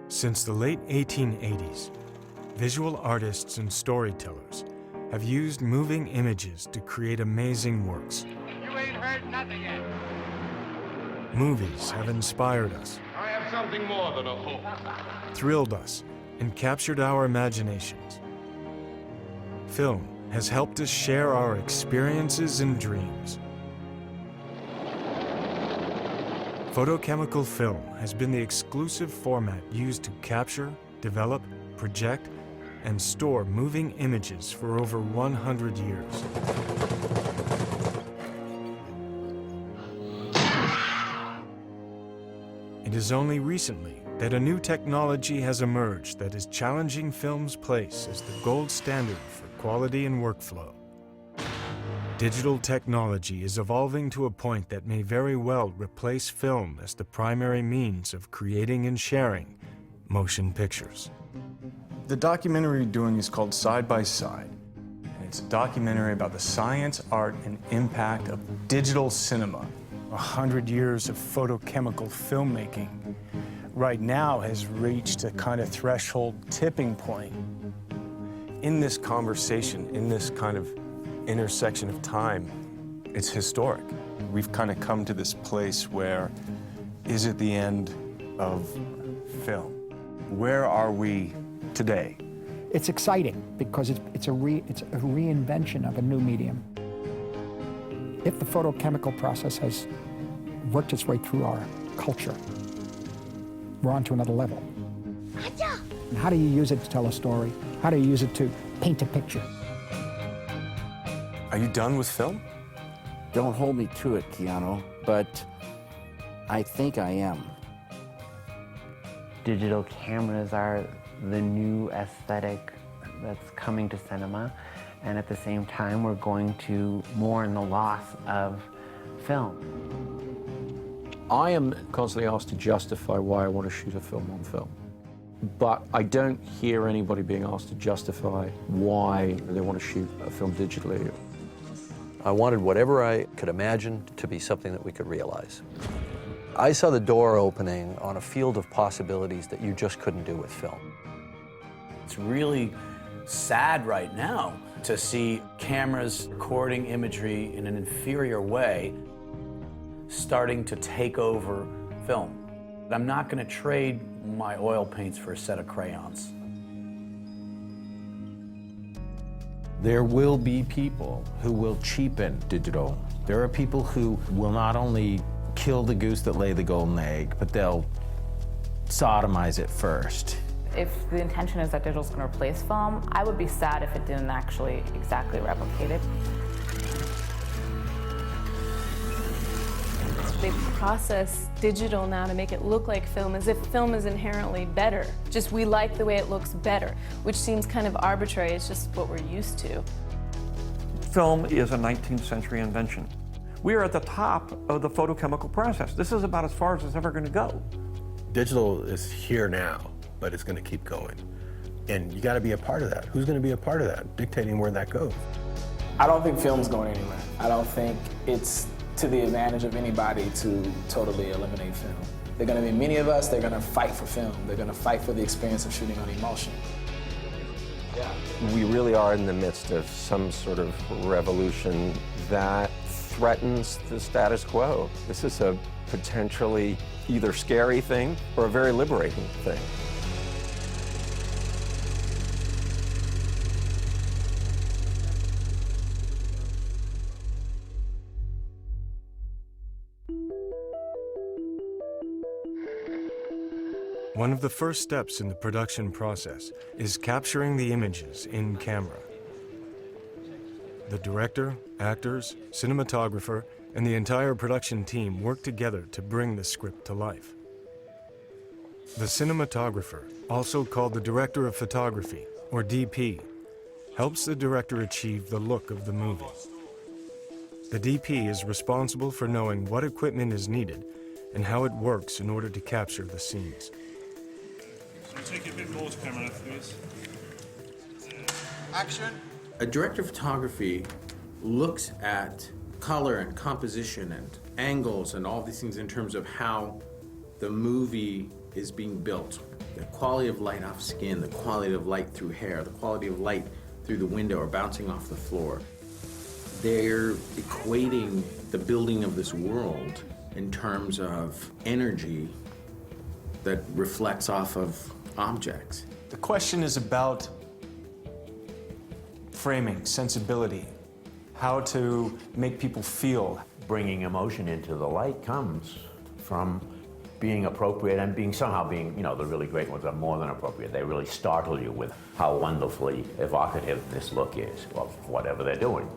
Since the late 1880s, visual artists and storytellers have used moving images to create amazing works. You ain't heard nothing yet. Movies have inspired us, I have something more than a hope. thrilled us, and captured our imaginations. Film has helped us share our experiences and dreams. Photochemical film has been the exclusive format used to capture, develop, project, and store moving images for over 100 years. It is only recently that a new technology has emerged that is challenging film's place as the gold standard for quality and workflow. Digital technology is evolving to a point that may very well replace film as the primary means of creating and sharing motion pictures. The documentary we're doing is called Side by Side, and it's a documentary about the science, art, and impact of digital cinema. 100 years of photochemical filmmaking right now has reached a kind of threshold tipping point. In this conversation, in this kind of intersection of time, it's historic. We've kind of come to this place where, is it the end of film? Where are we today? It's exciting because it's a reinvention of a new medium. If the photochemical process has worked its way through our culture, we're on to another level. And how do you use it to tell a story? How do you use it to paint a picture? Are you done with film? Don't hold me to it, Keanu, but I think I am. Digital cameras are the new aesthetic that's coming to cinema, and at the same time we're going to mourn the loss of film. I am constantly asked to justify why I want to shoot a film on film. But I don't hear anybody being asked to justify why they want to shoot a film digitally. I wanted whatever I could imagine to be something that we could realize. I saw the door opening on a field of possibilities that you just couldn't do with film. It's really sad right now to see cameras recording imagery in an inferior way starting to take over film. I'm not going to trade my oil paints for a set of crayons. There will be people who will cheapen digital. There are people who will not only kill the goose that laid the golden egg, but they'll sodomize it first. If the intention is that digital's going to replace film, I would be sad if it didn't actually exactly replicate it. They process digital now to make it look like film, as if film is inherently better. Just we like the way it looks better, which seems kind of arbitrary. It's just what we're used to. Film is a 19th century invention. We are at the top of the photochemical process. This is about as far as it's ever going to go. Digital is here now, but it's going to keep going. And you got to be a part of that. Who's going to be a part of that, dictating where that goes? I don't think film's going anywhere. I don't think it's to the advantage of anybody to totally eliminate film. There are going to be many of us, they're going to fight for film. They're going to fight for the experience of shooting on emotion. Yeah. We really are in the midst of some sort of revolution that threatens the status quo. This is a potentially either scary thing or a very liberating thing. One of the first steps in the production process is capturing the images in camera. The director, actors, cinematographer, and the entire production team work together to bring the script to life. The cinematographer, also called the director of photography, or DP, helps the director achieve the look of the movie. The DP is responsible for knowing what equipment is needed and how it works in order to capture the scenes. So take a bit more to camera, please. Action. A director of photography looks at color and composition and angles and all these things in terms of how the movie is being built. The quality of light off skin, the quality of light through hair, the quality of light through the window or bouncing off the floor. They're equating the building of this world in terms of energy that reflects off of objects. The question is about framing, sensibility, how to make people feel. Bringing emotion into the light comes from being appropriate and somehow being, the really great ones are more than appropriate. They really startle you with how wonderfully evocative this look is of whatever they're doing.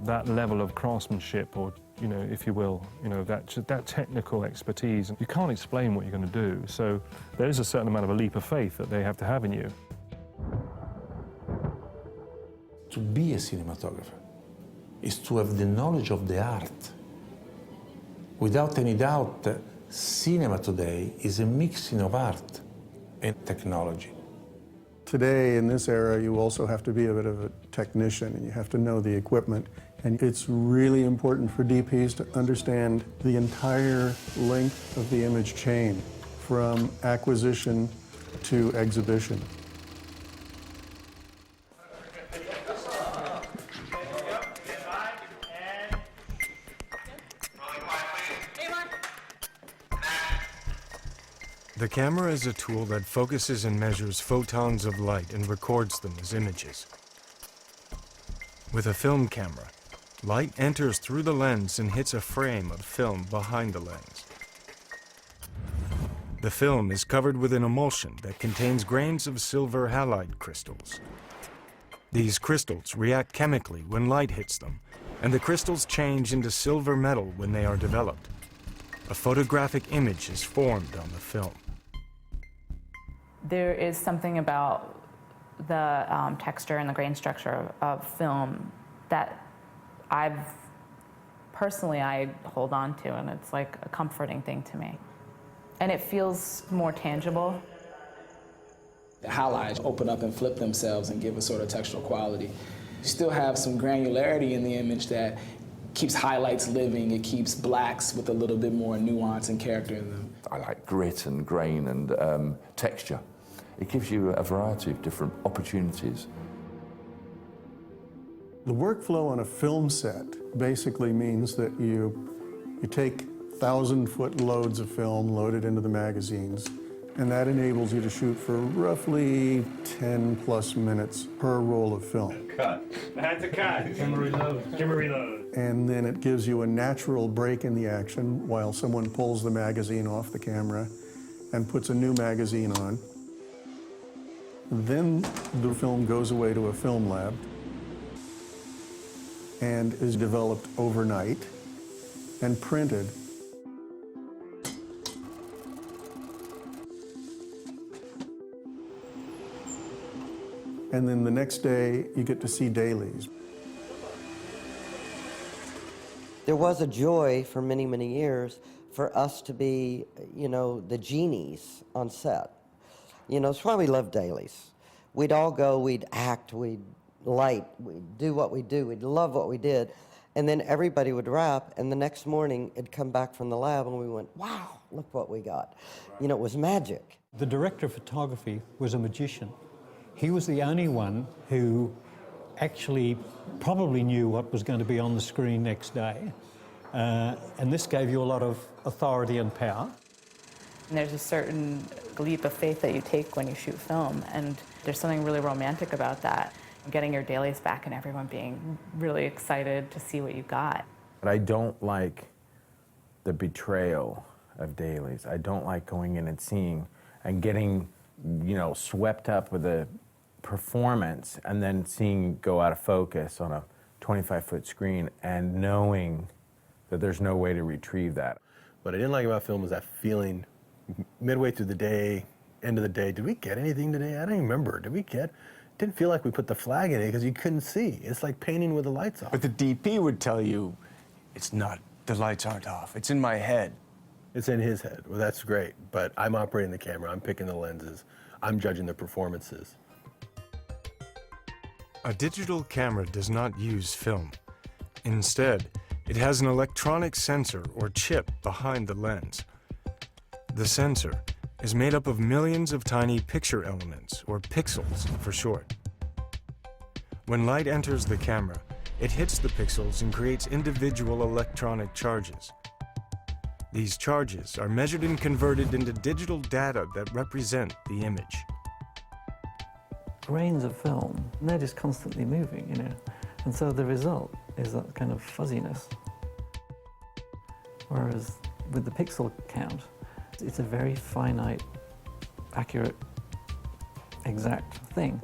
That level of craftsmanship, or if you will, that technical expertise, you can't explain what you're going to do. So there is a certain amount of a leap of faith that they have to have in you. To be a cinematographer is to have the knowledge of the art. Without any doubt, cinema today is a mixing of art and technology. Today, in this era, you also have to be a bit of a technician, and you have to know the equipment. And it's really important for DPs to understand the entire length of the image chain, from acquisition to exhibition. The camera is a tool that focuses and measures photons of light and records them as images. With a film camera, light enters through the lens and hits a frame of film behind the lens. The film is covered with an emulsion that contains grains of silver halide crystals. These crystals react chemically when light hits them, and the crystals change into silver metal when they are developed. A photographic image is formed on the film. There is something about the texture and the grain structure of film that I hold on to, and it's like a comforting thing to me. And it feels more tangible. The halides open up and flip themselves and give a sort of textural quality. You still have some granularity in the image that keeps highlights living. It keeps blacks with a little bit more nuance and character in them. I like grit and grain and texture. It gives you a variety of different opportunities. The workflow on a film set basically means that you take 1,000-foot loads of film loaded into the magazines, and that enables you to shoot for roughly 10+ minutes per roll of film. Cut. I had to cut. Camera reload. Camera reload. And then it gives you a natural break in the action while someone pulls the magazine off the camera and puts a new magazine on. Then the film goes away to a film lab and is developed overnight and printed. And then the next day, you get to see dailies. There was a joy for many, many years for us to be, the genies on set. It's why we love dailies. We'd all go, we'd act, we'd light, we'd do what we do, we'd love what we did. And then everybody would wrap, and the next morning it'd come back from the lab, and we went, wow, look what we got. It was magic. The director of photography was a magician. He was the only one who actually probably knew what was going to be on the screen next day. And this gave you a lot of authority and power. And there's a certain leap of faith that you take when you shoot film, and there's something really romantic about that. Getting your dailies back and everyone being really excited to see what you got. But I don't like the betrayal of dailies. I don't like going in and seeing and getting, swept up with a performance and then seeing go out of focus on a 25-foot screen and knowing that there's no way to retrieve that. What I didn't like about film was that feeling midway through the day, end of the day. Did we get anything today? I don't even remember. Did we get? Didn't feel like we put the flag in it because you couldn't see. It's like painting with the lights off. But the DP would tell you, it's not, the lights aren't off. It's in my head. It's in his head. Well, that's great. But I'm operating the camera. I'm picking the lenses. I'm judging the performances. A digital camera does not use film. Instead, it has an electronic sensor or chip behind the lens. The sensor is made up of millions of tiny picture elements, or pixels for short. When light enters the camera, it hits the pixels and creates individual electronic charges. These charges are measured and converted into digital data that represent the image. Grains of film, they're just constantly moving, you know, and so the result is that kind of fuzziness. Whereas with the pixel count, it's a very finite, accurate, exact thing.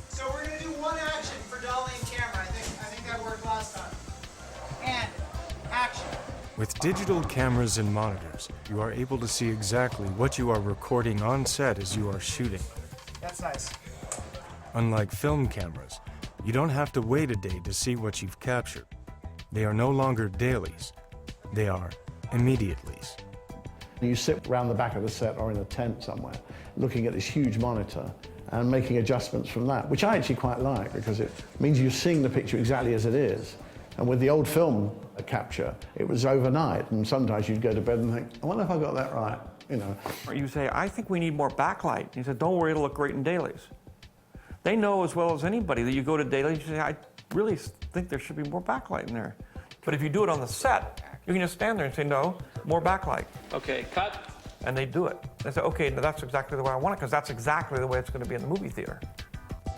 So we're going to do one action for dolly and camera. I think that worked last time. And action. With digital cameras and monitors, you are able to see exactly what you are recording on set as you are shooting. That's nice. Unlike film cameras, you don't have to wait a day to see what you've captured. They are no longer dailies. They are immediatelys. You sit around the back of the set or in a tent somewhere, looking at this huge monitor and making adjustments from that, which I actually quite like because it means you're seeing the picture exactly as it is. And with the old film capture, it was overnight, and sometimes you'd go to bed and think, I wonder if I got that right, you know. Or you say, I think we need more backlight. And he said, don't worry, it'll look great in dailies. They know as well as anybody that you go to dailies, you say, I really think there should be more backlight in there. But if you do it on the set, you can just stand there and say, no, more backlight. Okay, cut. And they do it. They say, okay, now that's exactly the way I want it, because that's exactly the way it's going to be in the movie theater.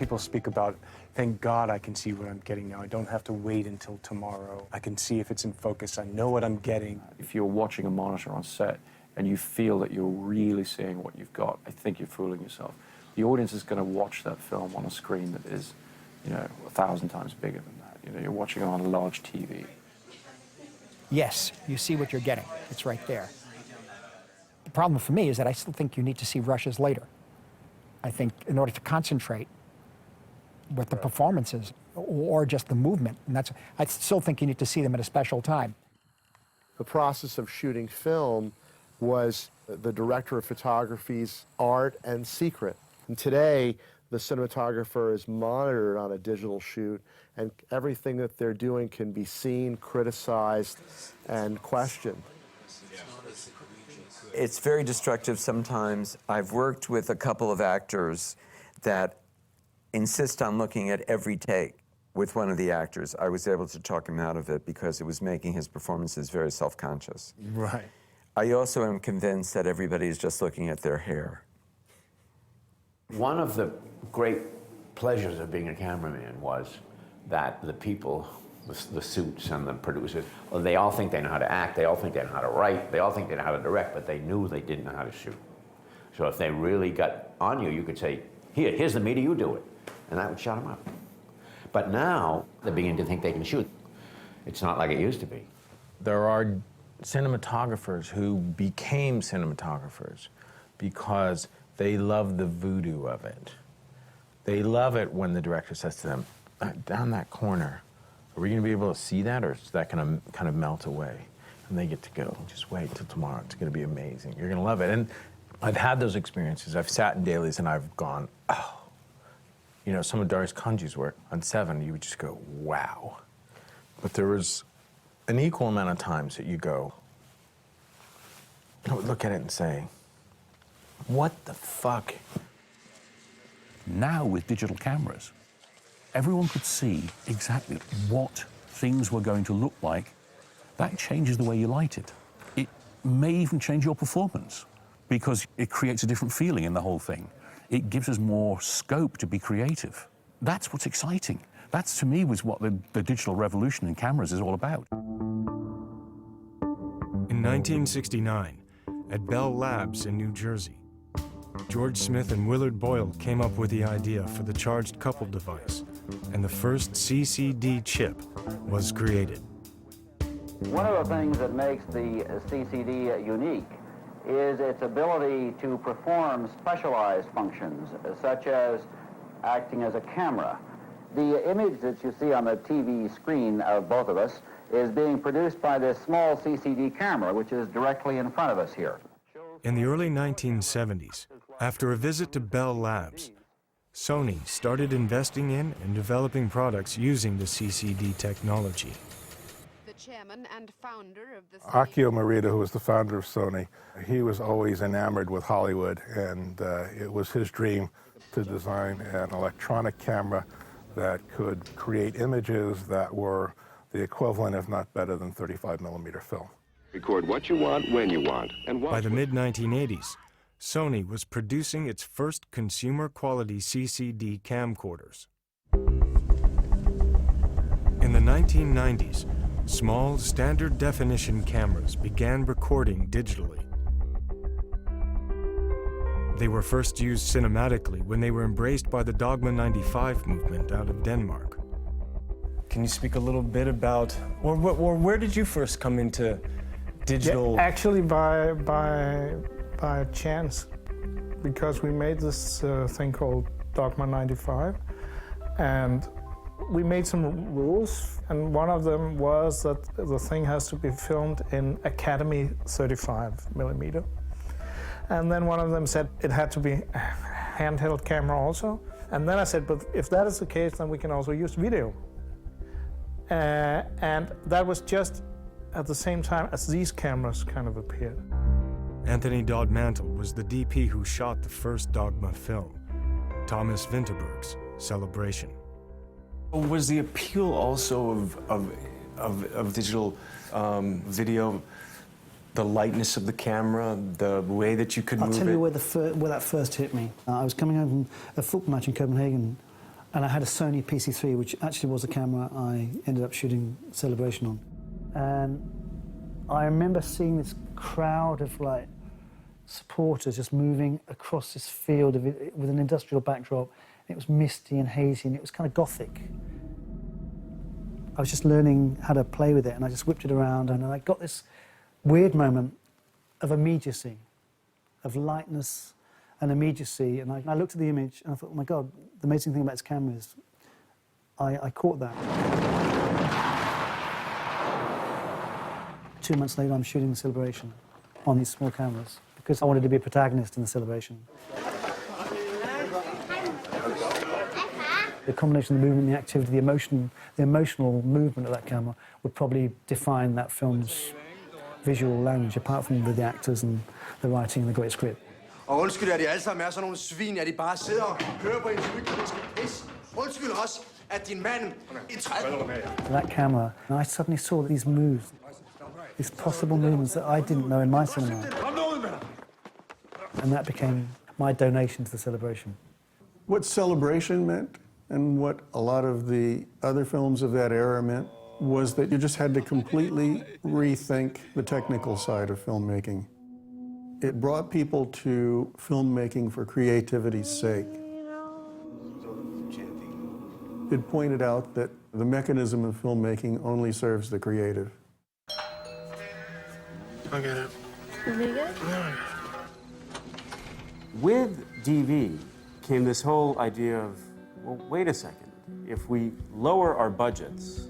People speak about, thank God I can see what I'm getting now. I don't have to wait until tomorrow. I can see if it's in focus. I know what I'm getting. If you're watching a monitor on set and you feel that you're really seeing what you've got, I think you're fooling yourself. The audience is going to watch that film on a screen that is, 1,000 times bigger than that. You're watching it on a large TV. Yes, you see what you're getting. It's right there. The problem for me is that I still think you need to see rushes later. I think in order to concentrate what the performance is, or just the movement, and I still think you need to see them at a special time. The process of shooting film was the director of photography's art and secret. And today, the cinematographer is monitored on a digital shoot, and everything that they're doing can be seen, criticized, and questioned. It's very destructive sometimes. I've worked with a couple of actors that insist on looking at every take. With one of the actors, I was able to talk him out of it because it was making his performances very self-conscious. Right. I also am convinced that everybody is just looking at their hair. One of the great pleasures of being a cameraman was that the people, the suits and the producers, well, they all think they know how to act, they all think they know how to write, they all think they know how to direct, but they knew they didn't know how to shoot. So if they really got on you, you could say, here's the meter, you do it. And that would shut them up. But now, they're beginning to think they can shoot. It's not like it used to be. There are cinematographers who became cinematographers because they love the voodoo of it. They love it when the director says to them, down that corner, are we going to be able to see that, or is that going to kind of melt away? And they get to go, just wait till tomorrow, it's going to be amazing. You're going to love it. And I've had those experiences. I've sat in dailies and I've gone, oh. Some of Darius Kanji's work on 7, you would just go, wow. But there was an equal amount of times that you go, I would look at it and say, what the fuck? Now with digital cameras, everyone could see exactly what things were going to look like. That changes the way you light it. It may even change your performance because it creates a different feeling in the whole thing. It gives us more scope to be creative. That's what's exciting. That, to me, was what the digital revolution in cameras is all about. In 1969, at Bell Labs in New Jersey, George Smith and Willard Boyle came up with the idea for the charged couple device, and the first CCD chip was created. One of the things that makes the CCD unique is its ability to perform specialized functions, such as acting as a camera. The image that you see on the TV screen of both of us is being produced by this small CCD camera, which is directly in front of us here. In the early 1970s, after a visit to Bell Labs, Sony started investing in and developing products using the CCD technology. The chairman and founder of the Akio Morita, who was the founder of Sony, he was always enamored with Hollywood, and it was his dream to design an electronic camera that could create images that were the equivalent, if not better, than 35mm film. Record what you want, when you want, and By the mid-1980s, Sony was producing its first consumer-quality CCD camcorders. In the 1990s, small, standard-definition cameras began recording digitally. They were first used cinematically when they were embraced by the Dogma 95 movement out of Denmark. Can you speak a little bit about, or where did you first come into digital? Yeah, actually by chance, because we made this thing called Dogma 95, and we made some rules, and one of them was that the thing has to be filmed in Academy 35mm. And then one of them said it had to be a handheld camera also. And then I said, but if that is the case, then we can also use video. And that was just at the same time as these cameras kind of appeared. Anthony Dodd Mantle was the DP who shot the first Dogma film, Thomas Vinterberg's Celebration. Was the appeal also of digital video, the lightness of the camera, the way that you could move it? I'll tell you where that first hit me. I was coming home from a football match in Copenhagen, and I had a Sony PC3, which actually was a camera I ended up shooting Celebration on. And I remember seeing this crowd of like supporters just moving across this field with an industrial backdrop. It was misty and hazy, and it was kind of gothic. I was just learning how to play with it, and I just whipped it around, and I got this weird moment of immediacy, of lightness and immediacy. And I looked at the image, and I thought, oh my God, the amazing thing about this camera is I caught that. 2 months later, I'm shooting the Celebration on these small cameras because I wanted to be a protagonist in the Celebration. The combination of the movement, the activity, the emotional movement of that camera would probably define that film's visual language, apart from the actors and the writing and the great script. Og undskyld, at de alle sammen sådan nogle svin, at de bare sidder og hører på interviewkritiske pis. Undskyld også, at din mand i 30... That camera, and I suddenly saw these moves, these possible movements that I didn't know in my cinema. And that became my donation to the Celebration. What Celebration meant, and what a lot of the other films of that era meant, was that you just had to completely rethink the technical side of filmmaking. It brought people to filmmaking for creativity's sake. It pointed out that the mechanism of filmmaking only serves the creative. I get it. Really good? With DV came this whole idea of, well, wait a second. If we lower our budgets,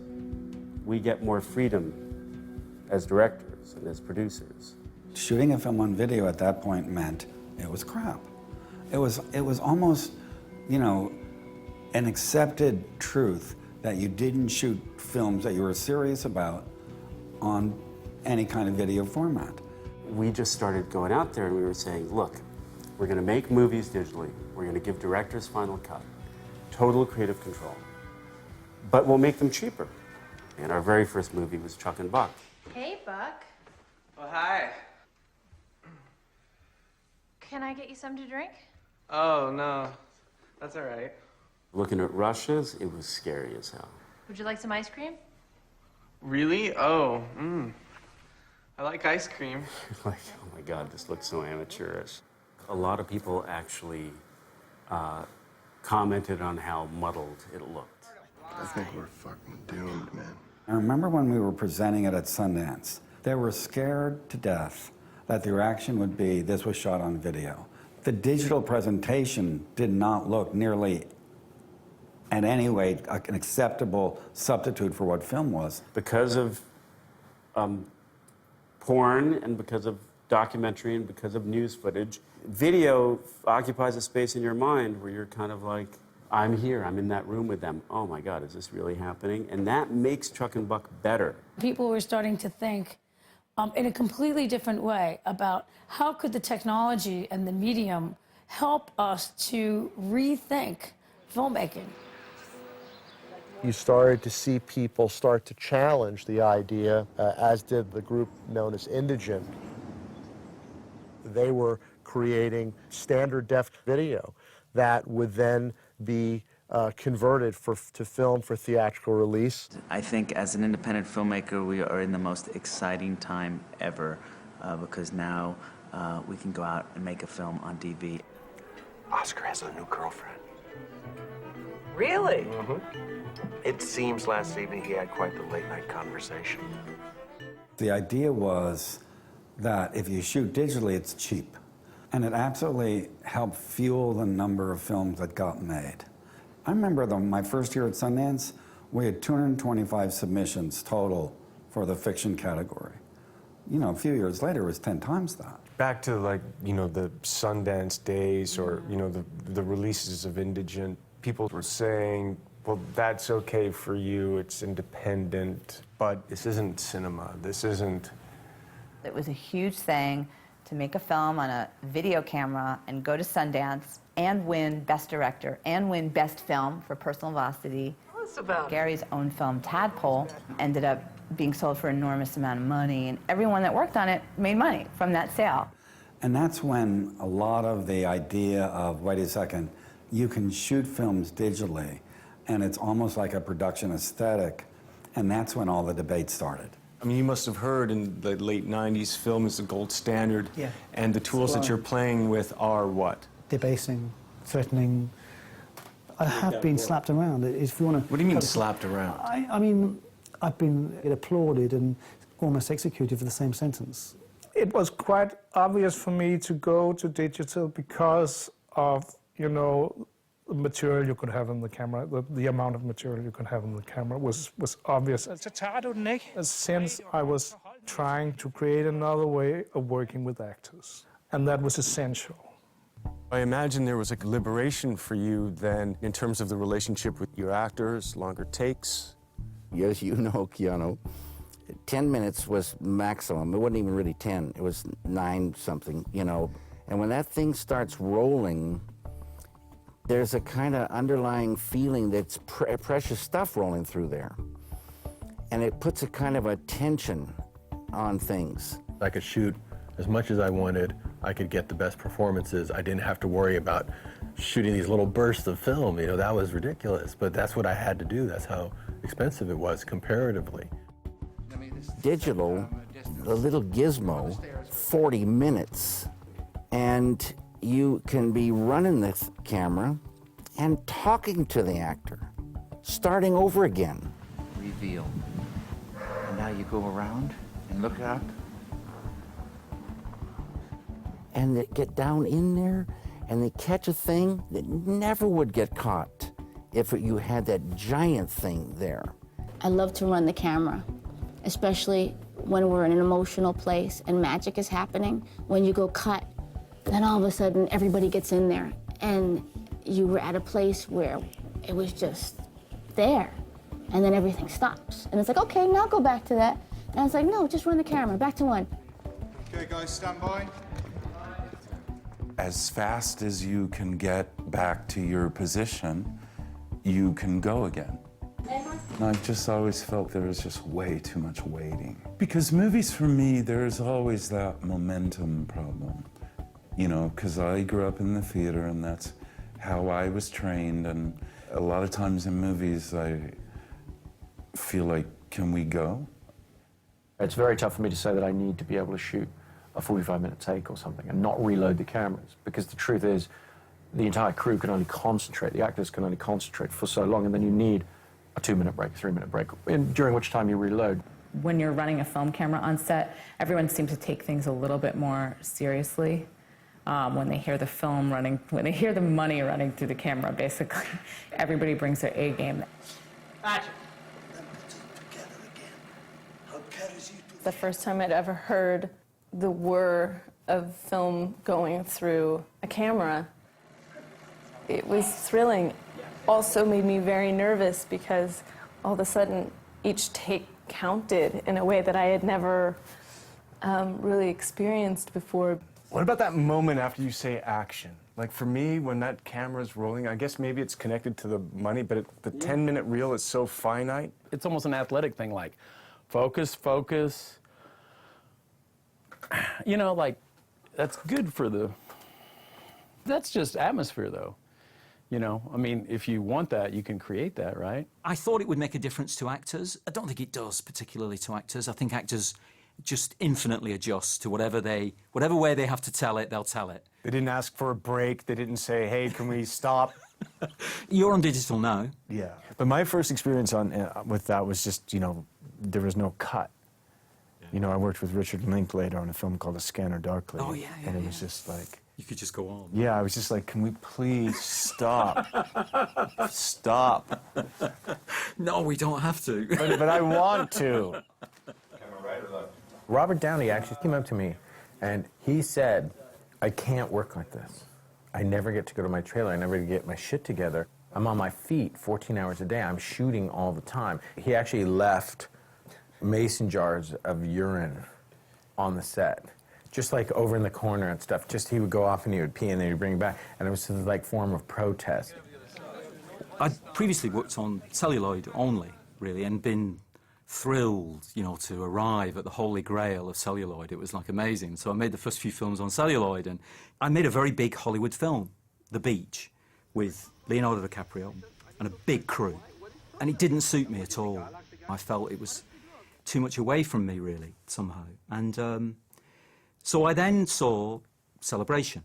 we get more freedom as directors and as producers. Shooting a film on video at that point meant it was crap. It was almost, you know, an accepted truth that you didn't shoot films that you were serious about on any kind of video format. We just started going out there and we were saying, look, we're going to make movies digitally. We're going to give directors final cut, total creative control, but we'll make them cheaper. And our very first movie was Chuck and Buck. Hey, Buck. Oh, hi. Can I get you something to drink? Oh, no. That's all right. Looking at rushes, it was scary as hell. Would you like some ice cream? Really? Oh, I like ice cream. Like, oh my God, this looks so amateurish. A lot of people actually commented on how muddled it looked. I think we're fucking doomed, man. I remember when we were presenting it at Sundance, they were scared to death that the reaction would be, this was shot on video. The digital presentation did not look nearly in any way an acceptable substitute for what film was. Because of porn and because of documentary and because of news footage, video occupies a space in your mind where you're kind of like, I'm here, I'm in that room with them. Oh my God, is this really happening? And that makes Chuck and Buck better. People were starting to think in a completely different way about how could the technology and the medium help us to rethink filmmaking. You started to see people start to challenge the idea, as did the group known as Indigent. They were creating standard def video that would then be converted to film for theatrical release. I think as an independent filmmaker, we are in the most exciting time ever because now we can go out and make a film on DV. Oscar has a new girlfriend. Really? Mm-hmm. It seems last evening he had quite the late-night conversation. The idea was that if you shoot digitally, it's cheap. And it absolutely helped fuel the number of films that got made. I remember my first year at Sundance, we had 225 submissions total for the fiction category. You know, a few years later, it was 10 times that. Back to, like, you know, the Sundance days or, you know, the releases of Indigent, people were saying, well, that's okay for you, it's independent, but this isn't cinema, this isn't... It was a huge thing to make a film on a video camera and go to Sundance and win Best Director and win Best Film for Personal Velocity. Tell us about Gary's own film, Tadpole, ended up being sold for an enormous amount of money, and everyone that worked on it made money from that sale. And that's when a lot of the idea of, wait a second, you can shoot films digitally, and it's almost like a production aesthetic, and that's when all the debate started. I mean, you must have heard in the late 90s, film is the gold standard, Yeah. and the tools that you're playing with are what? Debasing, threatening. I have been slapped around. If you want to. What do you mean slapped around? I mean, I've been applauded and almost executed for the same sentence. It was quite obvious for me to go to digital because of, you know, the material you could have in the camera, the amount of material you could have in the camera was obvious. Since I was trying to create another way of working with actors, and that was essential. I imagine there was a liberation for you then in terms of the relationship with your actors, longer takes. As you know, Keanu, 10 minutes was maximum. It wasn't even really 10. It was 9 something, you know. And when that thing starts rolling, there's a kind of underlying feeling that's precious stuff rolling through there. And it puts a kind of a tension on things. I could shoot as much as I wanted. I could get the best performances. I didn't have to worry about shooting these little bursts of film. You know, that was ridiculous, but that's what I had to do. That's how expensive it was comparatively. Digital, the little gizmo, 40 minutes, and you can be running this camera and talking to the actor, starting over again. Reveal. And now you go around and look up. And they get down in there and they catch a thing that never would get caught if you had that giant thing there. I love to run the camera, especially when we're in an emotional place and magic is happening. When you go cut, then all of a sudden everybody gets in there and you were at a place where it was just there, and then everything stops. And it's like, okay, now go back to that. And it's like, no, just run the camera, back to one. Okay, guys, stand by. As fast as you can get back to your position, you can go again. And I've just always felt there was just way too much waiting. Because movies, for me, there's always that momentum problem. You know, because I grew up in the theater and that's how I was trained. And a lot of times in movies, I feel like, can we go? It's very tough for me to say that I need to be able to shoot a 45-minute take or something and not reload the cameras, because the truth is the entire crew can only concentrate, the actors can only concentrate for so long, and then you need a 2-minute break, 3-minute break, during which time you reload. When you're running a film camera on set, everyone seems to take things a little bit more seriously. When they hear the film running, when they hear the money running through the camera, basically, everybody brings their A game. The first time I'd ever heard the whir of film going through a camera, it was thrilling. Also made me very nervous because all of a sudden each take counted in a way that I had never really experienced before. What about that moment after you say action? Like for me, when that camera's rolling, I guess maybe it's connected to the money, but the 10-minute reel is so finite. It's almost an athletic thing, like focus, focus. You know, like, that's good for the, that's just atmosphere though. You know, I mean, if you want that, you can create that, right? I thought it would make a difference to actors. I don't think it does, particularly to actors. I think actors just infinitely adjust to whatever way they have to tell it, they'll tell it. They didn't ask for a break. They didn't say, hey, can we stop? You're on digital now. Yeah. But my first experience with that was just, you know, there was no cut. You know, I worked with Richard Linklater on a film called A Scanner Darkly. Oh, yeah, and it was just like... You could just go on. Yeah, I was just like, can we please stop? Stop. No, we don't have to. But I want to. Robert Downey actually came up to me and he said, I can't work like this. I never get to go to my trailer. I never get my shit together. I'm on my feet 14 hours a day. I'm shooting all the time. He actually left mason jars of urine on the set. Just like over in the corner and stuff. Just he would go off and he would pee and then he'd bring it back. And it was this like form of protest. I'd previously worked on celluloid only, really, and been thrilled, you know, to arrive at the holy grail of celluloid. It was like amazing. So I made the first few films on celluloid, and I made a very big Hollywood film, The Beach, with Leonardo DiCaprio and a big crew. And it didn't suit me at all. I felt it was too much away from me, really, somehow. And so I then saw Celebration.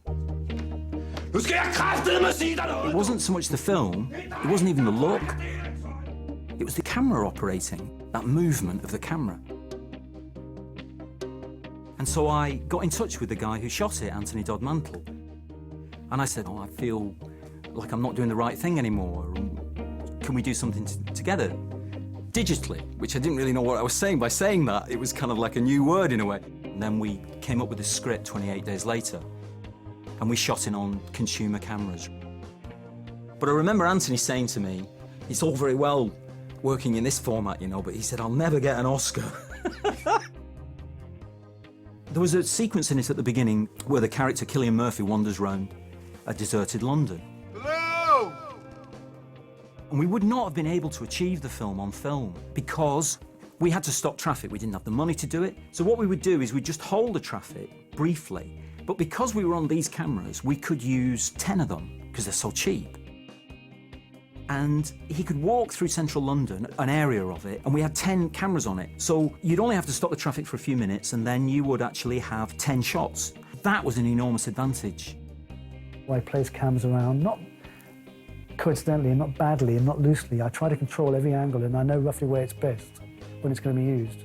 It wasn't so much the film, it wasn't even the look. It was the camera operating, that movement of the camera. And so I got in touch with the guy who shot it, Anthony Dodd Mantle. And I said, oh, I feel like I'm not doing the right thing anymore. Can we do something together? Digitally, which I didn't really know what I was saying by saying that. It was kind of like a new word in a way. And then we came up with this script 28 days later. And we shot it on consumer cameras. But I remember Anthony saying to me, it's all very well working in this format, you know, but he said, I'll never get an Oscar. There was a sequence in it at the beginning where the character Cillian Murphy wanders around a deserted London. Hello! And we would not have been able to achieve the film on film because we had to stop traffic. We didn't have the money to do it. So what we would do is we'd just hold the traffic briefly. But because we were on these cameras, we could use 10 of them because they're so cheap. And he could walk through central London, an area of it, and we had 10 cameras on it. So you'd only have to stop the traffic for a few minutes and then you would actually have 10 shots. That was an enormous advantage. I place cameras around, not coincidentally and not badly and not loosely. I try to control every angle and I know roughly where it's best when it's going to be used.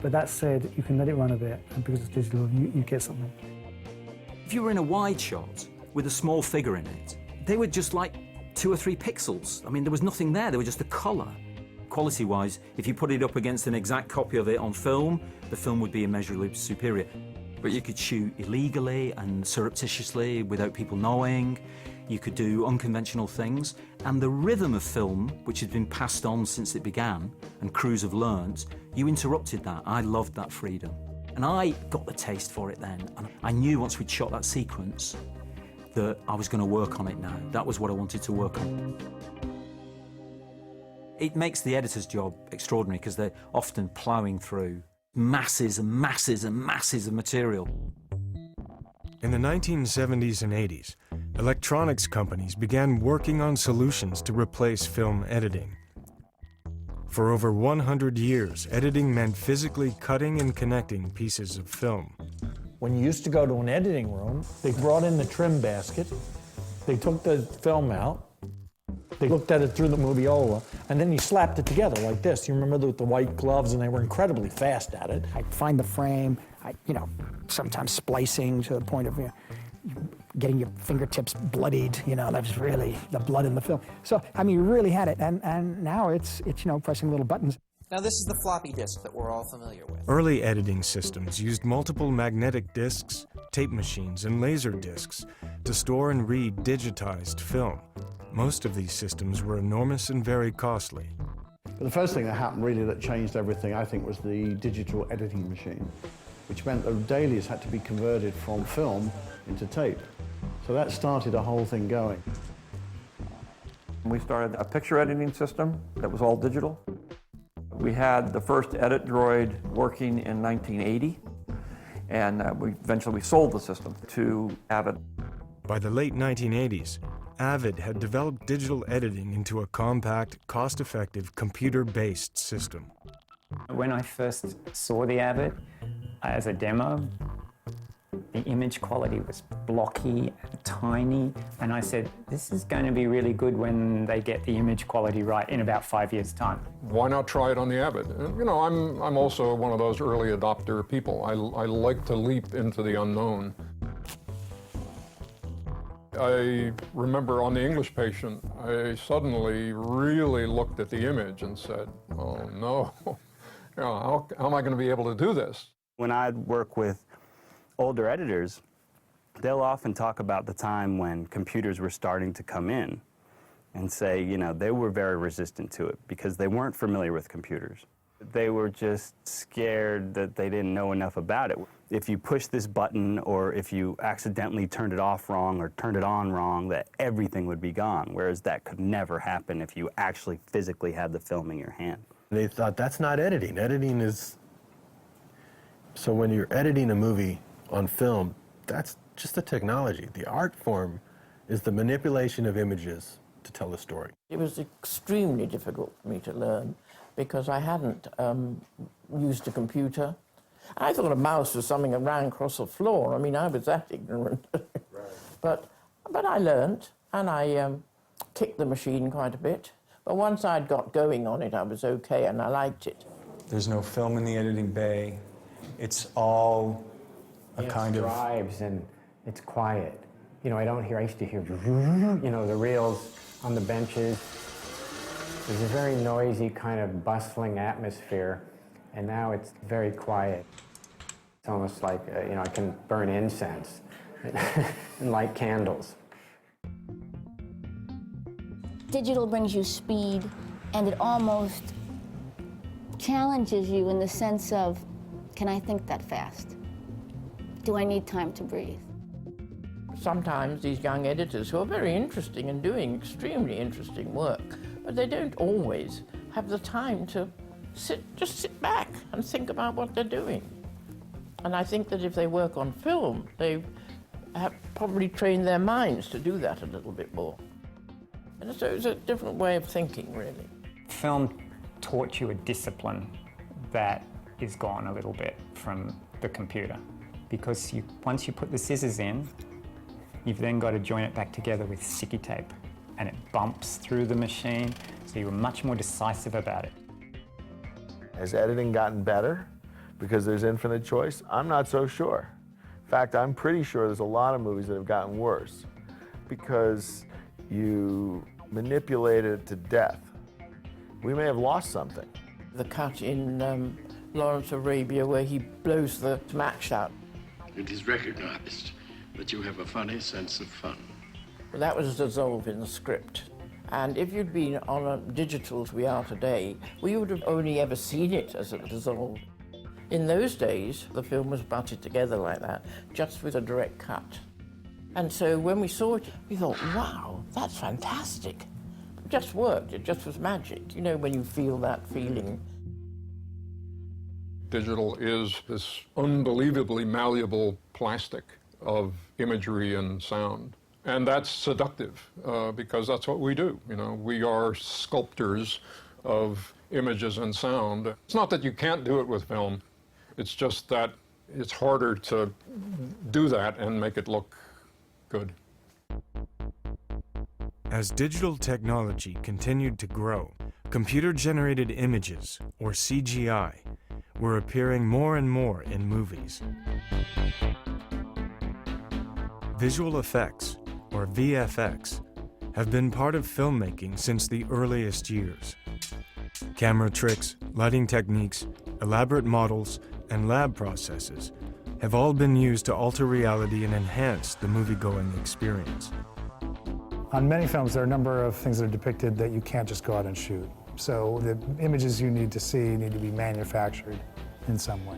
But that said, you can let it run a bit, and because it's digital, you get something. If you were in a wide shot with a small figure in it, they were just like 2 or 3 pixels. I mean, there was nothing there, they were just a colour. Quality-wise, if you put it up against an exact copy of it on film, the film would be immeasurably superior. But you could shoot illegally and surreptitiously without people knowing. You could do unconventional things. And the rhythm of film, which had been passed on since it began, and crews have learnt, you interrupted that. I loved that freedom. And I got the taste for it then. And I knew once we'd shot that sequence that I was going to work on it now. That was what I wanted to work on. It makes the editor's job extraordinary because they're often ploughing through masses and masses and masses of material. In the 1970s and 80s, electronics companies began working on solutions to replace film editing. For over 100 years, editing meant physically cutting and connecting pieces of film. When you used to go to an editing room, they brought in the trim basket, they took the film out, They looked at it through the moviola, and then you slapped it together like this. You remember with the white gloves, and they were incredibly fast at it. I'd find the frame, sometimes splicing to the point of getting your fingertips bloodied. That was really the blood in the film. So, you really had it, and now it's pressing little buttons. Now this is the floppy disk that we're all familiar with. Early editing systems used multiple magnetic disks, tape machines, and laser disks to store and read digitized film. Most of these systems were enormous and very costly. But the first thing that happened really that changed everything, I think, was the digital editing machine, which meant that dailies had to be converted from film into tape. So that started a whole thing going. We started a picture editing system that was all digital. We had the first edit droid working in 1980, and eventually we sold the system to Avid. By the late 1980s, Avid had developed digital editing into a compact, cost-effective, computer-based system. When I first saw the Avid as a demo, the image quality was blocky and tiny, and I said, this is going to be really good when they get the image quality right in about 5 years' time. Why not try it on the Avid? I'm also one of those early adopter people. I like to leap into the unknown. I remember on The English Patient, I suddenly really looked at the image and said, oh no, how am I going to be able to do this? When I'd work with older editors, they'll often talk about the time when computers were starting to come in and say, they were very resistant to it because they weren't familiar with computers. They were just scared that they didn't know enough about it. If you push this button or if you accidentally turned it off wrong or turned it on wrong, that everything would be gone, whereas that could never happen if you actually physically had the film in your hand. They thought, that's not editing. Editing is... So when you're editing a movie on film, that's just the technology. The art form is the manipulation of images to tell a story. It was extremely difficult for me to learn because I hadn't used a computer. I thought a mouse was something that ran across the floor. I was that ignorant. But I learned, and I kicked the machine quite a bit. But once I'd got going on it, I was okay, and I liked it. There's no film in the editing bay. It's all a kind of... drives and it's quiet. I don't hear, I used to hear, the reels on the benches. There's a very noisy kind of bustling atmosphere, and now it's very quiet. It's almost like, I can burn incense and light candles. Digital brings you speed, and it almost challenges you in the sense of, can I think that fast? Do I need time to breathe? Sometimes these young editors who are very interesting and doing extremely interesting work, but they don't always have the time to just sit back and think about what they're doing. And I think that if they work on film, they have probably trained their minds to do that a little bit more. And so it's a different way of thinking, really. Film taught you a discipline that is gone a little bit from the computer, because once you put the scissors in, you've then got to join it back together with sticky tape, and it bumps through the machine, so you were much more decisive about it. Has editing gotten better because there's infinite choice? I'm not so sure. In fact, I'm pretty sure there's a lot of movies that have gotten worse because you manipulate it to death. We may have lost something. The cut in Lawrence of Arabia where he blows the match out. It is recognized that you have a funny sense of fun. Well, that was dissolved in the script. And if you'd been on a digital as we are today, we would have only ever seen it as it dissolved. In those days, the film was butted together like that, just with a direct cut. And so when we saw it, we thought, wow, that's fantastic. It just worked, it just was magic. When you feel that feeling. Digital is this unbelievably malleable plastic of imagery and sound. And that's seductive, because that's what we do. We are sculptors of images and sound. It's not that you can't do it with film. It's just that it's harder to do that and make it look good. As digital technology continued to grow, computer-generated images, or CGI, were appearing more and more in movies. Visual effects, or VFX, have been part of filmmaking since the earliest years. Camera tricks, lighting techniques, elaborate models, and lab processes have all been used to alter reality and enhance the movie-going experience. On many films, there are a number of things that are depicted that you can't just go out and shoot. So the images you need to see need to be manufactured in some way.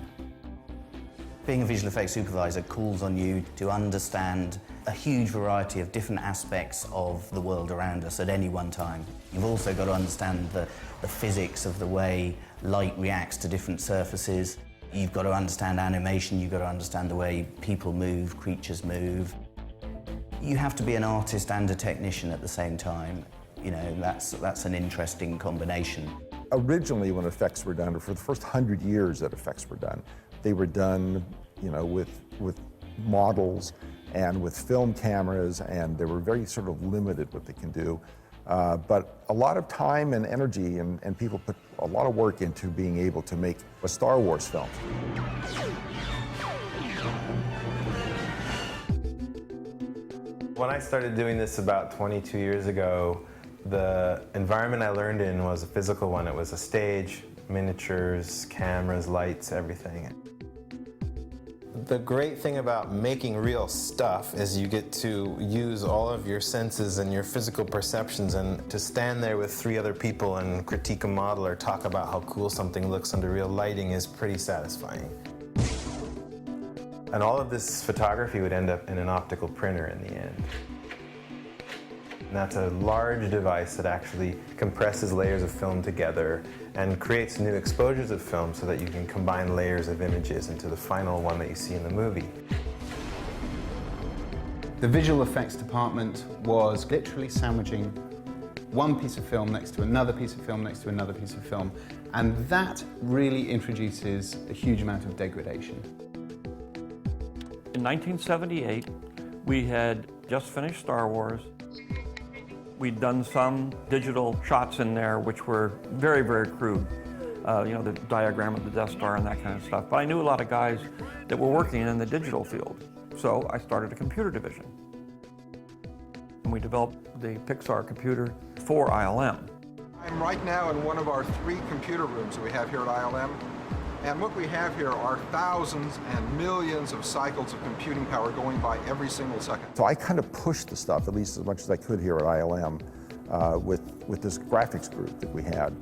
Being a visual effects supervisor calls on you to understand a huge variety of different aspects of the world around us at any one time. You've also got to understand the physics of the way light reacts to different surfaces. You've got to understand animation, you've got to understand the way people move, creatures move. You have to be an artist and a technician at the same time. You know, that's an interesting combination. Originally, when effects were done, or for the first 100 years that effects were done, they were done, you know, with models and with film cameras, and they were very sort of limited what they can do. But a lot of time and energy and people put a lot of work into being able to make a Star Wars film. When I started doing this about 22 years ago, the environment I learned in was a physical one. It was a stage, miniatures, cameras, lights, everything. The great thing about making real stuff is you get to use all of your senses and your physical perceptions, and to stand there with 3 other people and critique a model or talk about how cool something looks under real lighting is pretty satisfying. And all of this photography would end up in an optical printer in the end. And that's a large device that actually compresses layers of film together and creates new exposures of film so that you can combine layers of images into the final one that you see in the movie. The visual effects department was literally sandwiching one piece of film next to another piece of film next to another piece of film, and that really introduces a huge amount of degradation. In 1978, we had just finished Star Wars. We'd done some digital shots in there which were very, very crude. You know, the diagram of the Death Star and that kind of stuff. But I knew a lot of guys that were working in the digital field. So I started a computer division. And we developed the Pixar computer for ILM. I'm right now in one of our 3 computer rooms that we have here at ILM. And what we have here are thousands and millions of cycles of computing power going by every single second. So I kind of pushed the stuff, at least as much as I could here at ILM, with this graphics group that we had.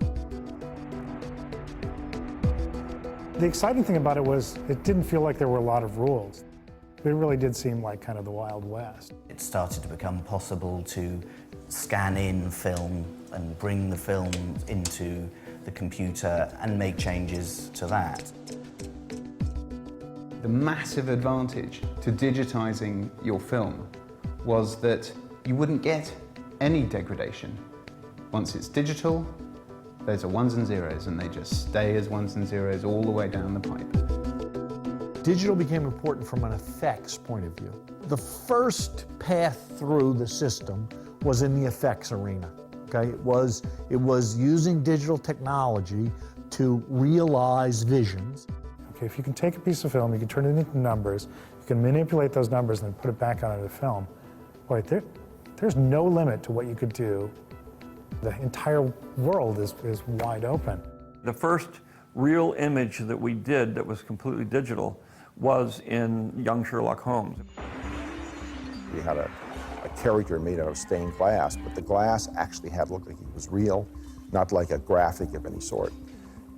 The exciting thing about it was it didn't feel like there were a lot of rules. It really did seem like kind of the Wild West. It started to become possible to scan in film and bring the film into the computer and make changes to that. The massive advantage to digitizing your film was that you wouldn't get any degradation. Once it's digital, those are 1s and 0s, and they just stay as 1s and 0s all the way down the pipe. Digital became important from an effects point of view. The first path through the system was in the effects arena. Okay? It was using digital technology to realize visions. Okay, if you can take a piece of film, you can turn it into numbers, you can manipulate those numbers and then put it back onto the film. Boy, there's no limit to what you could do. The entire world is wide open. The first real image that we did that was completely digital was in Young Sherlock Holmes. We had a character made out of stained glass, but the glass actually looked like it was real, not like a graphic of any sort.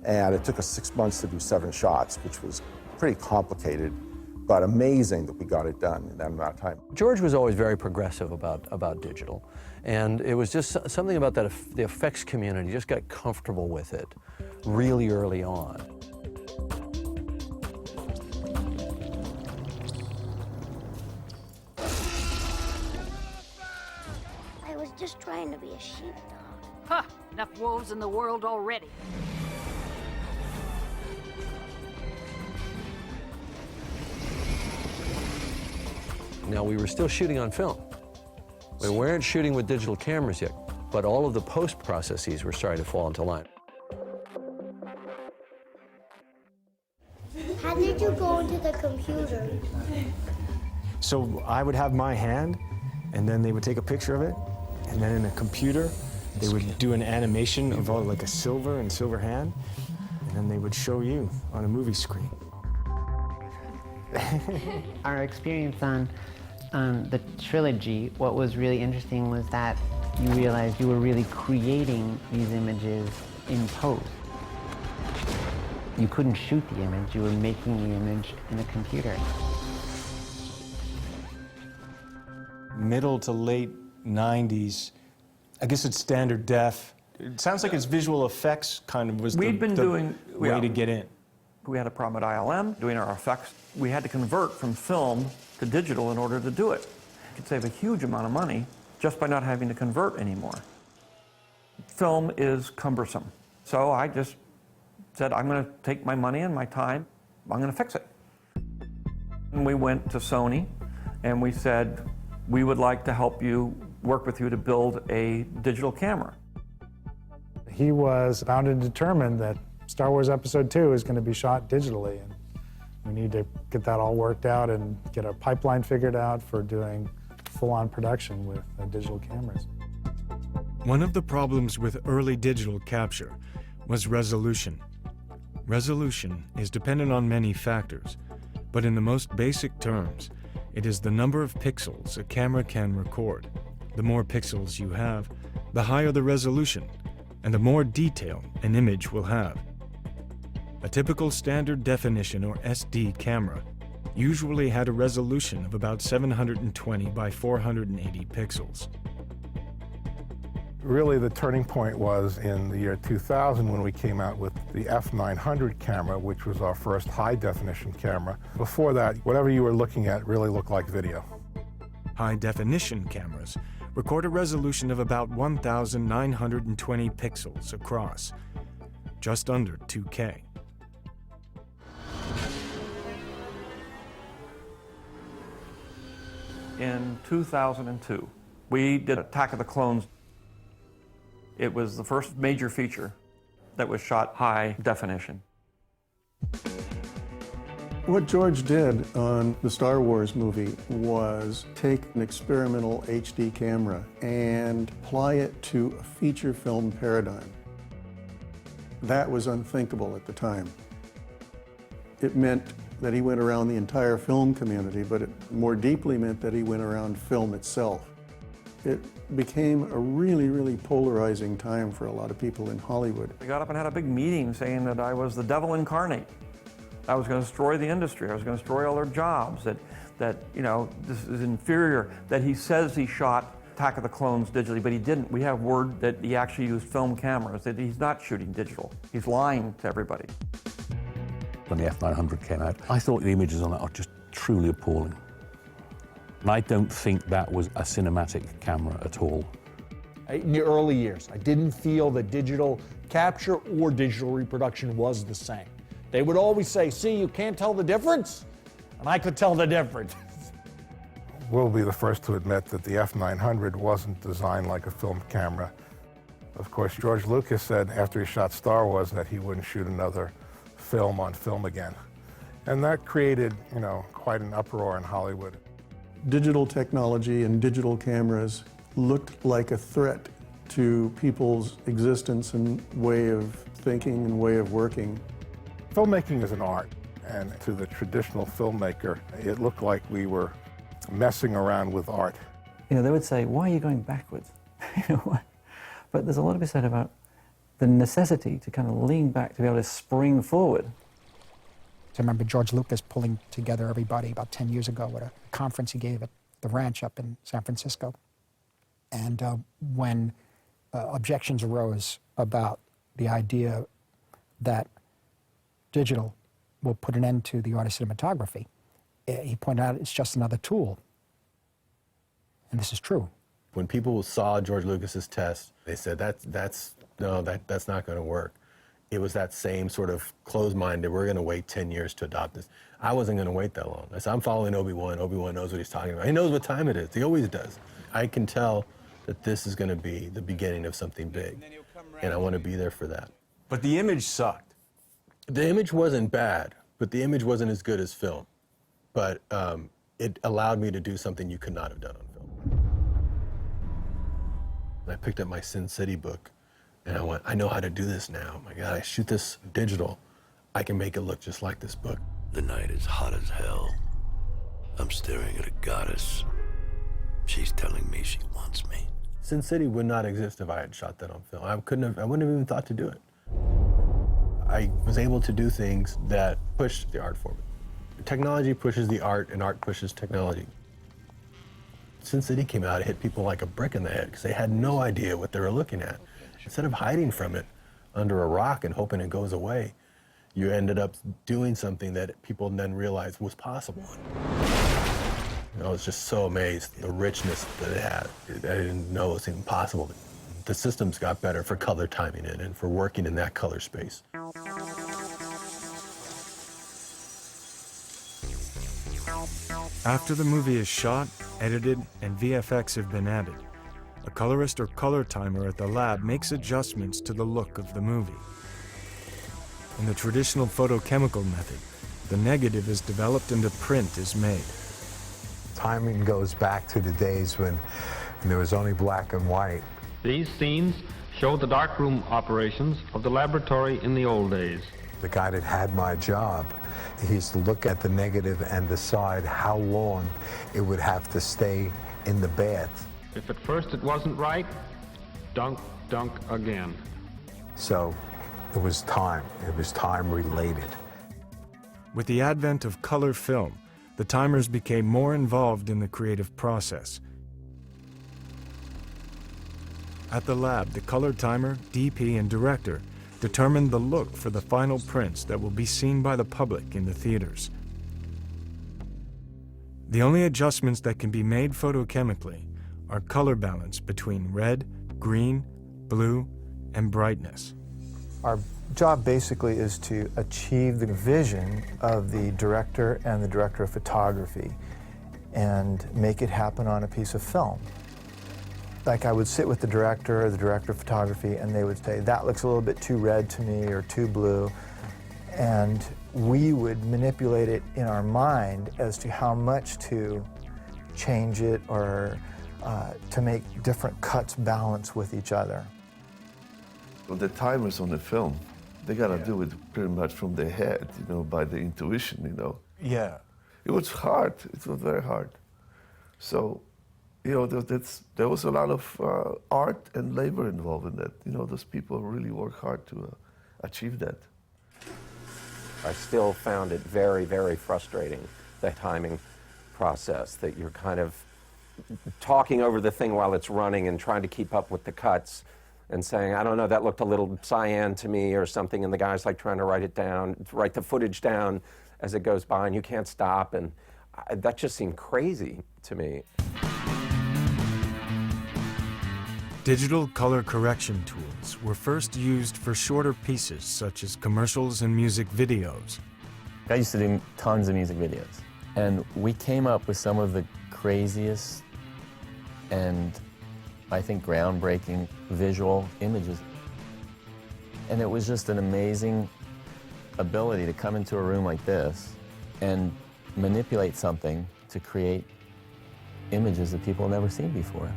And it took us 6 months to do 7 shots, which was pretty complicated, but amazing that we got it done in that amount of time. George was always very progressive about digital, and it was just something about that the effects community just got comfortable with it really early on. I was just trying to be a sheepdog. Huh! Enough wolves in the world already. Now, we were still shooting on film. We weren't shooting with digital cameras yet, but all of the post processes were starting to fall into line. How did you go into the computer? So I would have my hand, and then they would take a picture of it, and then in a computer, they would do an animation of all like a silver and silver hand, and then they would show you on a movie screen. Our experience on the trilogy, what was really interesting was that you realized you were really creating these images in post. You couldn't shoot the image, you were making the image in a computer. Middle to late 90s, I guess it's standard def. It sounds like it's visual effects kind of was the way to get in. We had a problem at ILM doing our effects. We had to convert from film to digital in order to do it. You could save a huge amount of money just by not having to convert anymore. Film is cumbersome. So I just said, I'm going to take my money and my time, I'm going to fix it. And we went to Sony and we said, we would like to help you, work with you to build a digital camera. He was bound and determined that Star Wars Episode 2 is going to be shot digitally, and we need to get that all worked out and get a pipeline figured out for doing full-on production with digital cameras. One of the problems with early digital capture was resolution. Resolution is dependent on many factors, but in the most basic terms, it is the number of pixels a camera can record. The more pixels you have, the higher the resolution, and the more detail an image will have. A typical standard definition or SD camera usually had a resolution of about 720 by 480 pixels. Really, the turning point was in the year 2000 when we came out with the F900 camera, which was our first high-definition camera. Before that, whatever you were looking at really looked like video. High-definition cameras record a resolution of about 1,920 pixels across, just under 2K. In 2002, we did Attack of the Clones. It was the first major feature that was shot high definition. What George did on the Star Wars movie was take an experimental HD camera and apply it to a feature film paradigm. That was unthinkable at the time. It meant that he went around the entire film community, but it more deeply meant that he went around film itself. It became a really, really polarizing time for a lot of people in Hollywood. We got up and had a big meeting saying that I was the devil incarnate. I was going to destroy the industry. I was going to destroy all their jobs. That you know, this is inferior. That he says he shot Attack of the Clones digitally, but he didn't. We have word that he actually used film cameras, that he's not shooting digital. He's lying to everybody. When the F900 came out, I thought the images on that are just truly appalling. And I don't think that was a cinematic camera at all. In the early years, I didn't feel that digital capture or digital reproduction was the same. They would always say, see, you can't tell the difference? And I could tell the difference. We'll be the first to admit that the F900 wasn't designed like a film camera. Of course, George Lucas said after he shot Star Wars that he wouldn't shoot another film on film again. And that created, you know, quite an uproar in Hollywood. Digital technology and digital cameras looked like a threat to people's existence and way of thinking and way of working. Filmmaking is an art, and to the traditional filmmaker, it looked like we were messing around with art. You know, they would say, why are you going backwards? But there's a lot to be said about the necessity to kind of lean back to be able to spring forward. I remember George Lucas pulling together everybody about 10 years ago at a conference he gave at the ranch up in San Francisco. And when objections arose about the idea that digital will put an end to the art of cinematography, he pointed out it's just another tool. And this is true. When people saw George Lucas's test, they said, that's not going to work. it was that same sort of closed-minded, we're going to wait 10 years to adopt this. I wasn't going to wait that long. I said, I'm following Obi-Wan. Obi-Wan knows what he's talking about. He knows what time it is. He always does. I can tell that this is going to be the beginning of something big, and I want to be there for that. But the image sucked. The image wasn't bad, but the image wasn't as good as film. But it allowed me to do something you could not have done on film. I picked up my Sin City book, and I went, I know how to do this now. My God, I shoot this digital. I can make it look just like this book. The night is hot as hell. I'm staring at a goddess. She's telling me she wants me. Sin City would not exist if I had shot that on film. I wouldn't have even thought to do it. I was able to do things that pushed the art form. Technology pushes the art, and art pushes technology. Sin City came out, it hit people like a brick in the head because they had no idea what they were looking at. Instead of hiding from it under a rock and hoping it goes away, you ended up doing something that people then realized was possible. I was just so amazed, the richness that it had. I didn't know it was even possible. The systems got better for color timing it and for working in that color space. After the movie is shot, edited, and VFX have been added, a colorist or color timer at the lab makes adjustments to the look of the movie. In the traditional photochemical method, the negative is developed and a print is made. Timing goes back to the days when there was only black and white. These scenes show the darkroom operations of the laboratory in the old days. The guy that had my job, he used to look at the negative and decide how long it would have to stay in the bath. If at first it wasn't right, dunk, dunk again. So it was time related. With the advent of color film, the timers became more involved in the creative process. At the lab, the color timer, DP, and director determined the look for the final prints that will be seen by the public in the theaters. The only adjustments that can be made photochemically are color balance between red, green, blue, and brightness. Our job basically is to achieve the vision of the director and the director of photography and make it happen on a piece of film. Like I would sit with the director or the director of photography and they would say, that looks a little bit too red to me or too blue. And we would manipulate it in our mind as to how much to change it or to make different cuts balance with each other. Well, the timers on the film, they gotta do it pretty much from their head, by the intuition, Yeah. It was hard, it was very hard. So, there was a lot of art and labor involved in that. Those people really work hard to achieve that. I still found it very, very frustrating, the timing process, that you're kind of talking over the thing while it's running and trying to keep up with the cuts and saying, I don't know, that looked a little cyan to me or something, and the guy's like trying to write the footage down as it goes by, and you can't stop, and that just seemed crazy to me. Digital color correction tools were first used for shorter pieces such as commercials and music videos. I used to do tons of music videos, and we came up with some of the craziest and I think groundbreaking visual images. And it was just an amazing ability to come into a room like this and manipulate something to create images that people have never seen before.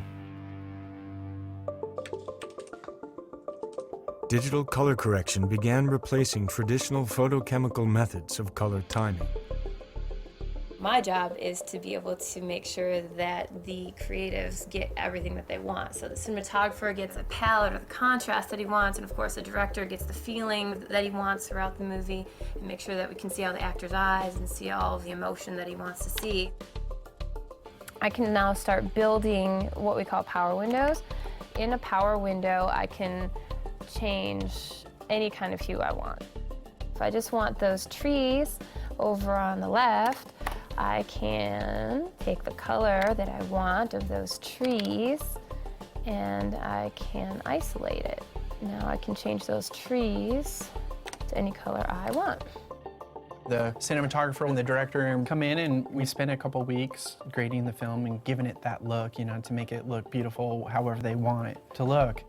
Digital color correction began replacing traditional photochemical methods of color timing. My job is to be able to make sure that the creatives get everything that they want. So the cinematographer gets a palette or the contrast that he wants, and of course the director gets the feeling that he wants throughout the movie, and make sure that we can see all the actor's eyes and see all of the emotion that he wants to see. I can now start building what we call power windows. In a power window, I can change any kind of hue I want. If I just want those trees over on the left, I can take the color that I want of those trees and I can isolate it. Now I can change those trees to any color I want. The cinematographer and the director come in and we spend a couple weeks grading the film and giving it that look, you know, to make it look beautiful however they want it to look.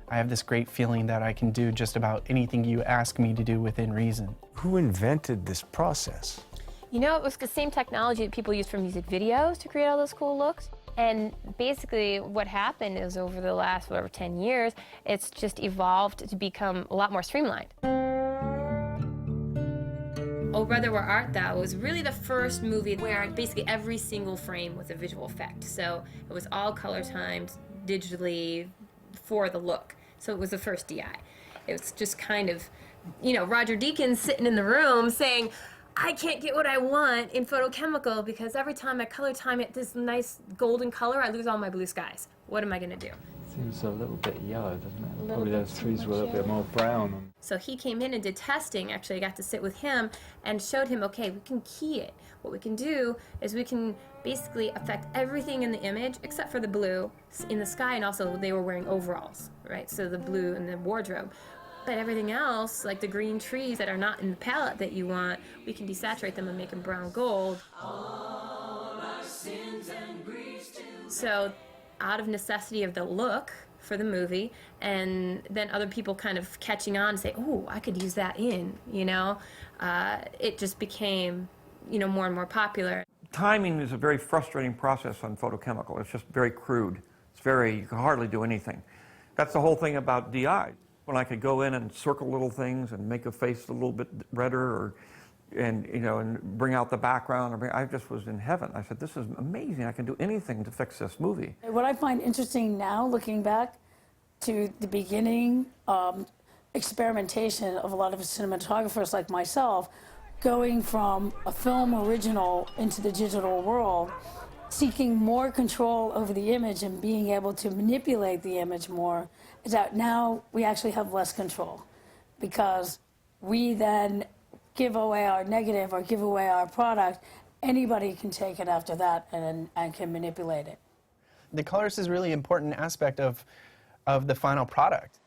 I have this great feeling that I can do just about anything you ask me to do within reason. Who invented this process? You know, it was the same technology that people use for music videos to create all those cool looks. And basically what happened is over the last, 10 years, it's just evolved to become a lot more streamlined. Oh Brother, Where Art Thou was really the first movie where basically every single frame was a visual effect. So it was all color timed digitally for the look. So it was the first DI. It was just kind of, you know, Roger Deakins sitting in the room saying, I can't get what I want in photochemical because every time I color time it this nice golden color, I lose all my blue skies. What am I going to do? Seems a little bit yellow, doesn't it? Little Probably bit those too trees were a little much bit more brown. So he came in and did testing. Actually, I got to sit with him and showed him, okay, we can key it. What we can do is we can basically affect everything in the image except for the blue in the sky, and also they were wearing overalls, right? So the blue in the wardrobe. But everything else, like the green trees that are not in the palette that you want, we can desaturate them and make them brown gold. So out of necessity of the look for the movie, and then other people kind of catching on and say, oh, I could use that in, you know? It just became, you know, more and more popular. Timing is a very frustrating process on photochemical. It's just very crude. You can hardly do anything. That's the whole thing about DI. When I could go in and circle little things and make a face a little bit redder, and bring out the background, I just was in heaven. I said, this is amazing. I can do anything to fix this movie. What I find interesting now, looking back to the beginning experimentation of a lot of cinematographers like myself, going from a film original into the digital world, seeking more control over the image and being able to manipulate the image more, is that now we actually have less control because we then give away our negative or give away our product. Anybody can take it after that and can manipulate it. The colorist is a really important aspect of the final product.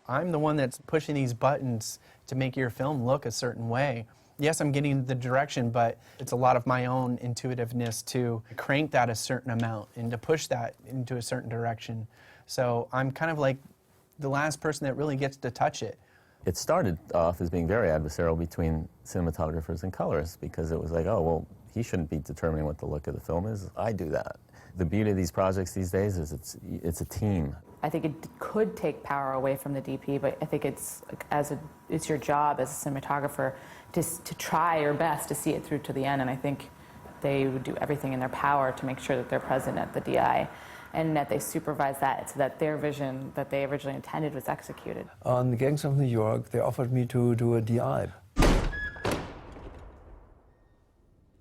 I'm the one that's pushing these buttons to make your film look a certain way. Yes, I'm getting the direction, but it's a lot of my own intuitiveness to crank that a certain amount and to push that into a certain direction. So I'm kind of like the last person that really gets to touch it. It started off as being very adversarial between cinematographers and colorists because it was like, oh, well, he shouldn't be determining what the look of the film is. I do that. The beauty of these projects these days is it's a team. I think it could take power away from the DP, but I think it's your job as a cinematographer to try your best to see it through to the end, and I think they would do everything in their power to make sure that they're present at the DI and that they supervise that so that their vision that they originally intended was executed. On the Gangs of New York, they offered me to do a DI.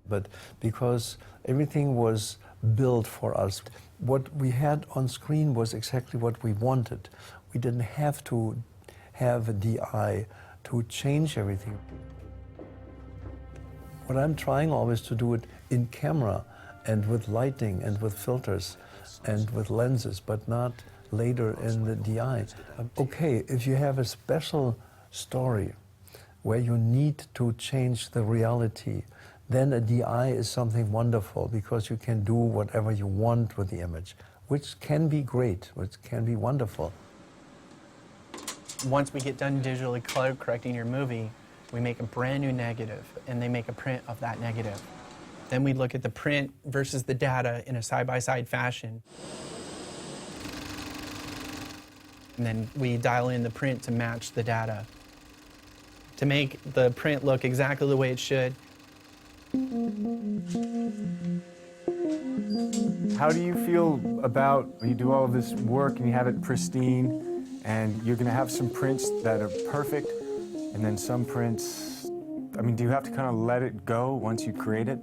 But because everything was built for us, what we had on screen was exactly what we wanted. We didn't have to have a DI to change everything. What I'm trying always to do it in camera and with lighting and with filters and with lenses, but not later in the DI. Okay, if you have a special story where you need to change the reality, then a DI is something wonderful because you can do whatever you want with the image, which can be great, which can be wonderful. Once we get done digitally color correcting your movie, we make a brand new negative and they make a print of that negative. Then we look at the print versus the data in a side-by-side fashion. And then we dial in the print to match the data, to make the print look exactly the way it should. How do you feel about when you do all of this work and you have it pristine and you're going to have some prints that are perfect and then some prints, I mean, do you have to kind of let it go once you create it?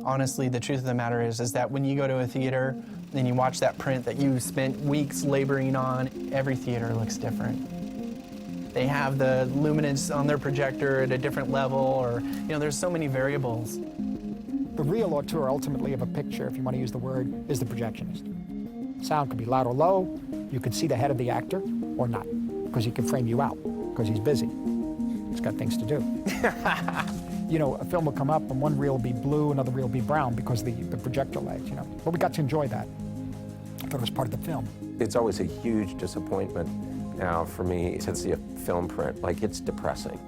Honestly, the truth of the matter is that when you go to a theater and you watch that print that you spent weeks laboring on, every theater looks different. They have the luminance on their projector at a different level, or, you know, there's so many variables. The real auteur, ultimately, of a picture, if you want to use the word, is the projectionist. Sound could be loud or low. You could see the head of the actor or not, because he can frame you out, because he's busy. It's got things to do. You know, a film will come up and one reel will be blue, another reel will be brown because the projector lags, you know. But we got to enjoy that. I thought it was part of the film. It's always a huge disappointment now for me to see a film print. Like, it's depressing.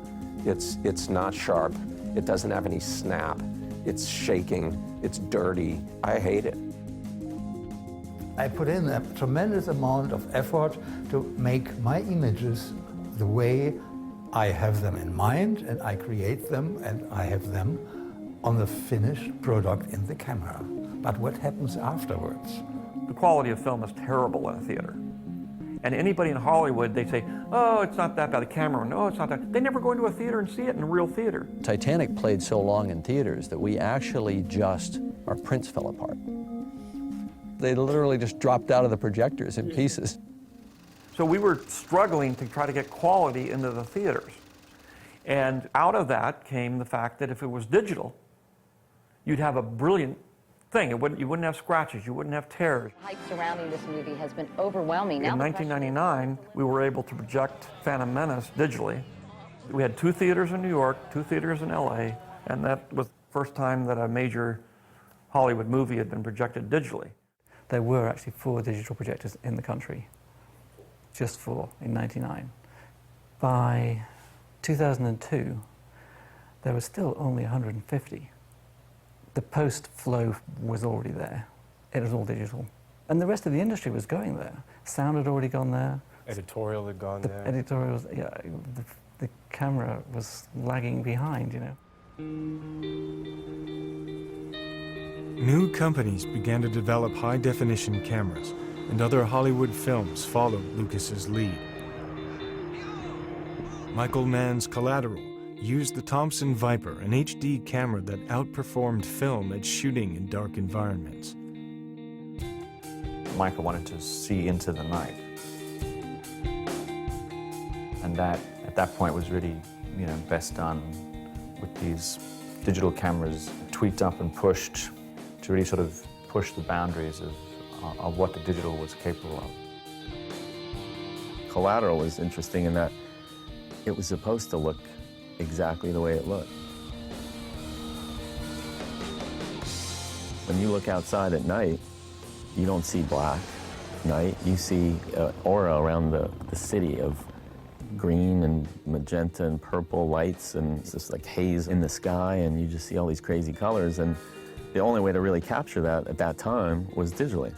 It's not sharp. It doesn't have any snap. It's shaking. It's dirty. I hate it. I put in a tremendous amount of effort to make my images the way I have them in mind, and I create them, and I have them on the finished product in the camera. But what happens afterwards? The quality of film is terrible in a theater. And anybody in Hollywood, they say, oh, it's not that bad. The camera, no, it's not that. They never go into a theater and see it in a real theater. Titanic played so long in theaters that we actually our prints fell apart. They literally just dropped out of the projectors in pieces. So we were struggling to try to get quality into the theaters. And out of that came the fact that if it was digital, you'd have a brilliant thing. You wouldn't have scratches, you wouldn't have tears. The hype surrounding this movie has been overwhelming. In 1999, we were able to project Phantom Menace digitally. We had 2 theaters in New York, 2 theaters in LA, and that was the first time that a major Hollywood movie had been projected digitally. There were actually 4 digital projectors in the country, just 4 in '99. By 2002, there were still only 150. The post-flow was already there. It was all digital. And the rest of the industry was going there. Sound had already gone there. Editorial had gone there. Editorials, yeah, the camera was lagging behind, you know. New companies began to develop high-definition cameras, and other Hollywood films followed Lucas's lead. Michael Mann's Collateral used the Thompson Viper, an HD camera that outperformed film at shooting in dark environments. Michael wanted to see into the night. And that, at that point, was really, best done with these digital cameras tweaked up and pushed to really sort of push the boundaries of what the digital was capable of. Collateral was interesting in that it was supposed to look exactly the way it looked. When you look outside at night, you don't see black night. You see aura around the city of green and magenta and purple lights, and it's just like haze in the sky, and you just see all these crazy colors. And the only way to really capture that at that time was digitally.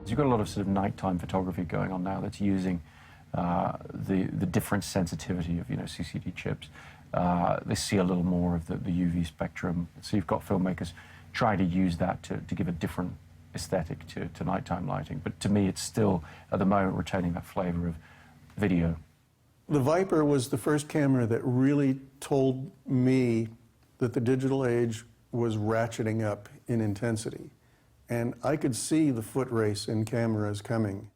You've got a lot of sort of nighttime photography going on now that's using the different sensitivity of CCD chips. They see a little more of the UV spectrum. So you've got filmmakers trying to use that to give a different aesthetic to nighttime lighting. But to me, it's still, at the moment, retaining that flavor of video. The Viper was the first camera that really told me that the digital age was ratcheting up in intensity. And I could see the foot race in cameras coming.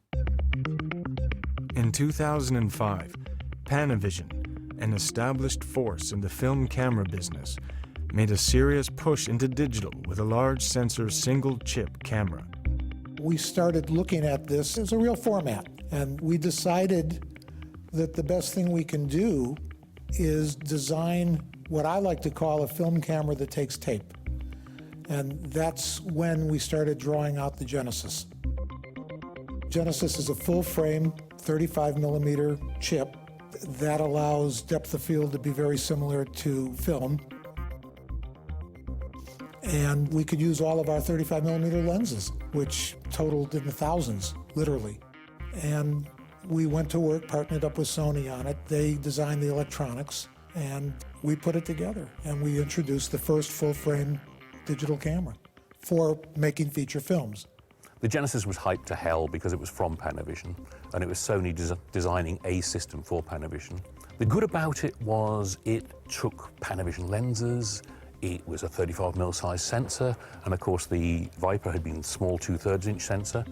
In 2005, Panavision, an established force in the film camera business, made a serious push into digital with a large sensor single-chip camera. We started looking at this as a real format, and we decided that the best thing we can do is design what I like to call a film camera that takes tape. And that's when we started drawing out the Genesis. Genesis is a full-frame 35mm chip that allows depth of field to be very similar to film. And we could use all of our 35mm lenses, which totaled in the thousands, literally. And we went to work, partnered up with Sony on it. They designed the electronics, and we put it together. And we introduced the first full-frame digital camera for making feature films. The Genesis was hyped to hell because it was from Panavision, and it was Sony designing a system for Panavision. The good about it was it took Panavision lenses, it was a 35mm size sensor, and of course the Viper had been small 2/3 inch sensor.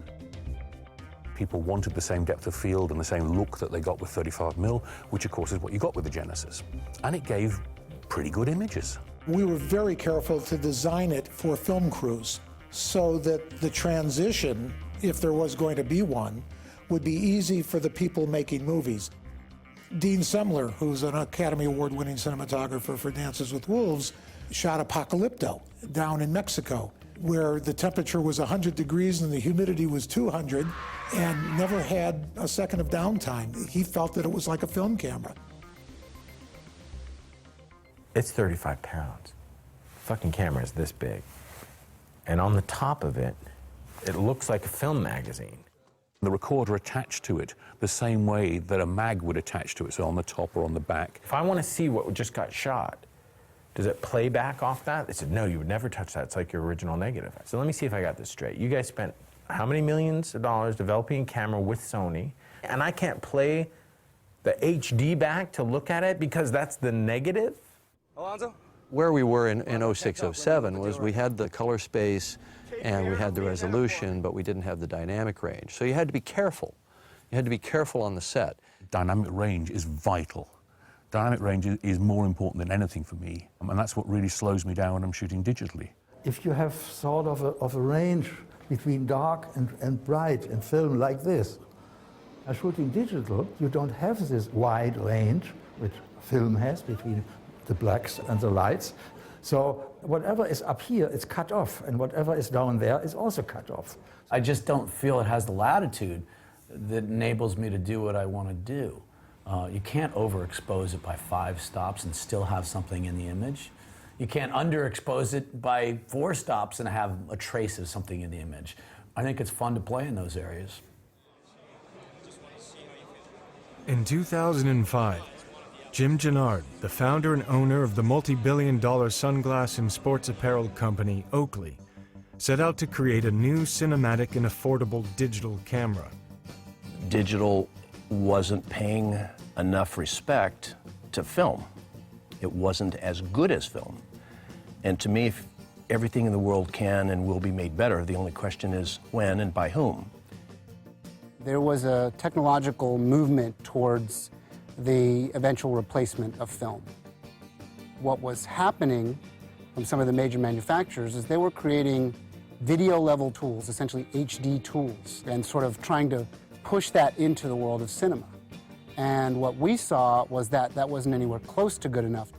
People wanted the same depth of field and the same look that they got with 35mm, which of course is what you got with the Genesis. And it gave pretty good images. We were very careful to design it for film crews so that the transition, if there was going to be one, would be easy for the people making movies. Dean Semler, who's an Academy Award-winning cinematographer for Dances with Wolves, shot Apocalypto down in Mexico, where the temperature was 100 degrees and the humidity was 200, and never had a second of downtime. He felt that it was like a film camera. It's 35 pounds. Fucking camera is this big. And on the top of it, it looks like a film magazine. The recorder attached to it the same way that a mag would attach to it, so on the top or on the back. If I want to see what just got shot, does it play back off that? They said, no, you would never touch that. It's like your original negative. So let me see if I got this straight. You guys spent how many millions of dollars developing a camera with Sony, and I can't play the HD back to look at it because that's the negative? Alonzo? Where we were in 06, 07 was we had the color space and we had the resolution, but we didn't have the dynamic range. So you had to be careful. You had to be careful on the set. Dynamic range is vital. Dynamic range is more important than anything for me, and that's what really slows me down when I'm shooting digitally. If you have sort of a range between dark and bright in film like this, shooting digital, you don't have this wide range, which film has between the blacks and the lights. So whatever is up here is cut off, and whatever is down there is also cut off. I just don't feel it has the latitude that enables me to do what I want to do. You can't overexpose it by 5 stops and still have something in the image. You can't underexpose it by 4 stops and have a trace of something in the image. I think it's fun to play in those areas. In 2005, Jim Gennard, the founder and owner of the multi-billion-dollar sunglass and sports apparel company Oakley, set out to create a new cinematic and affordable digital camera. Digital wasn't paying enough respect to film. It wasn't as good as film. And to me, everything in the world can and will be made better. The only question is when and by whom. There was a technological movement towards the eventual replacement of film. What was happening from some of the major manufacturers is they were creating video-level tools, essentially HD tools, and sort of trying to push that into the world of cinema. And what we saw was that that wasn't anywhere close to good enough.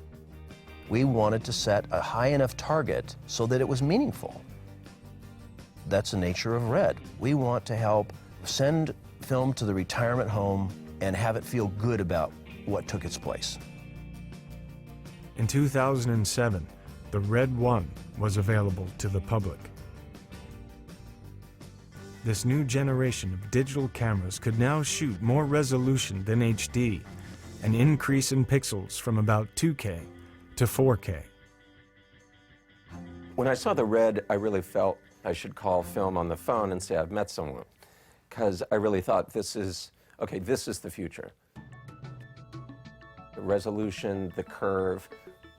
We wanted to set a high enough target so that it was meaningful. That's the nature of Red. We want to help send film to the retirement home and have it feel good about what took its place. In 2007, the Red 1 was available to the public. This new generation of digital cameras could now shoot more resolution than HD, an increase in pixels from about 2K to 4K. When I saw the Red, I really felt I should call film on the phone and say I've met someone, because I really thought this is the future. The resolution, the curve,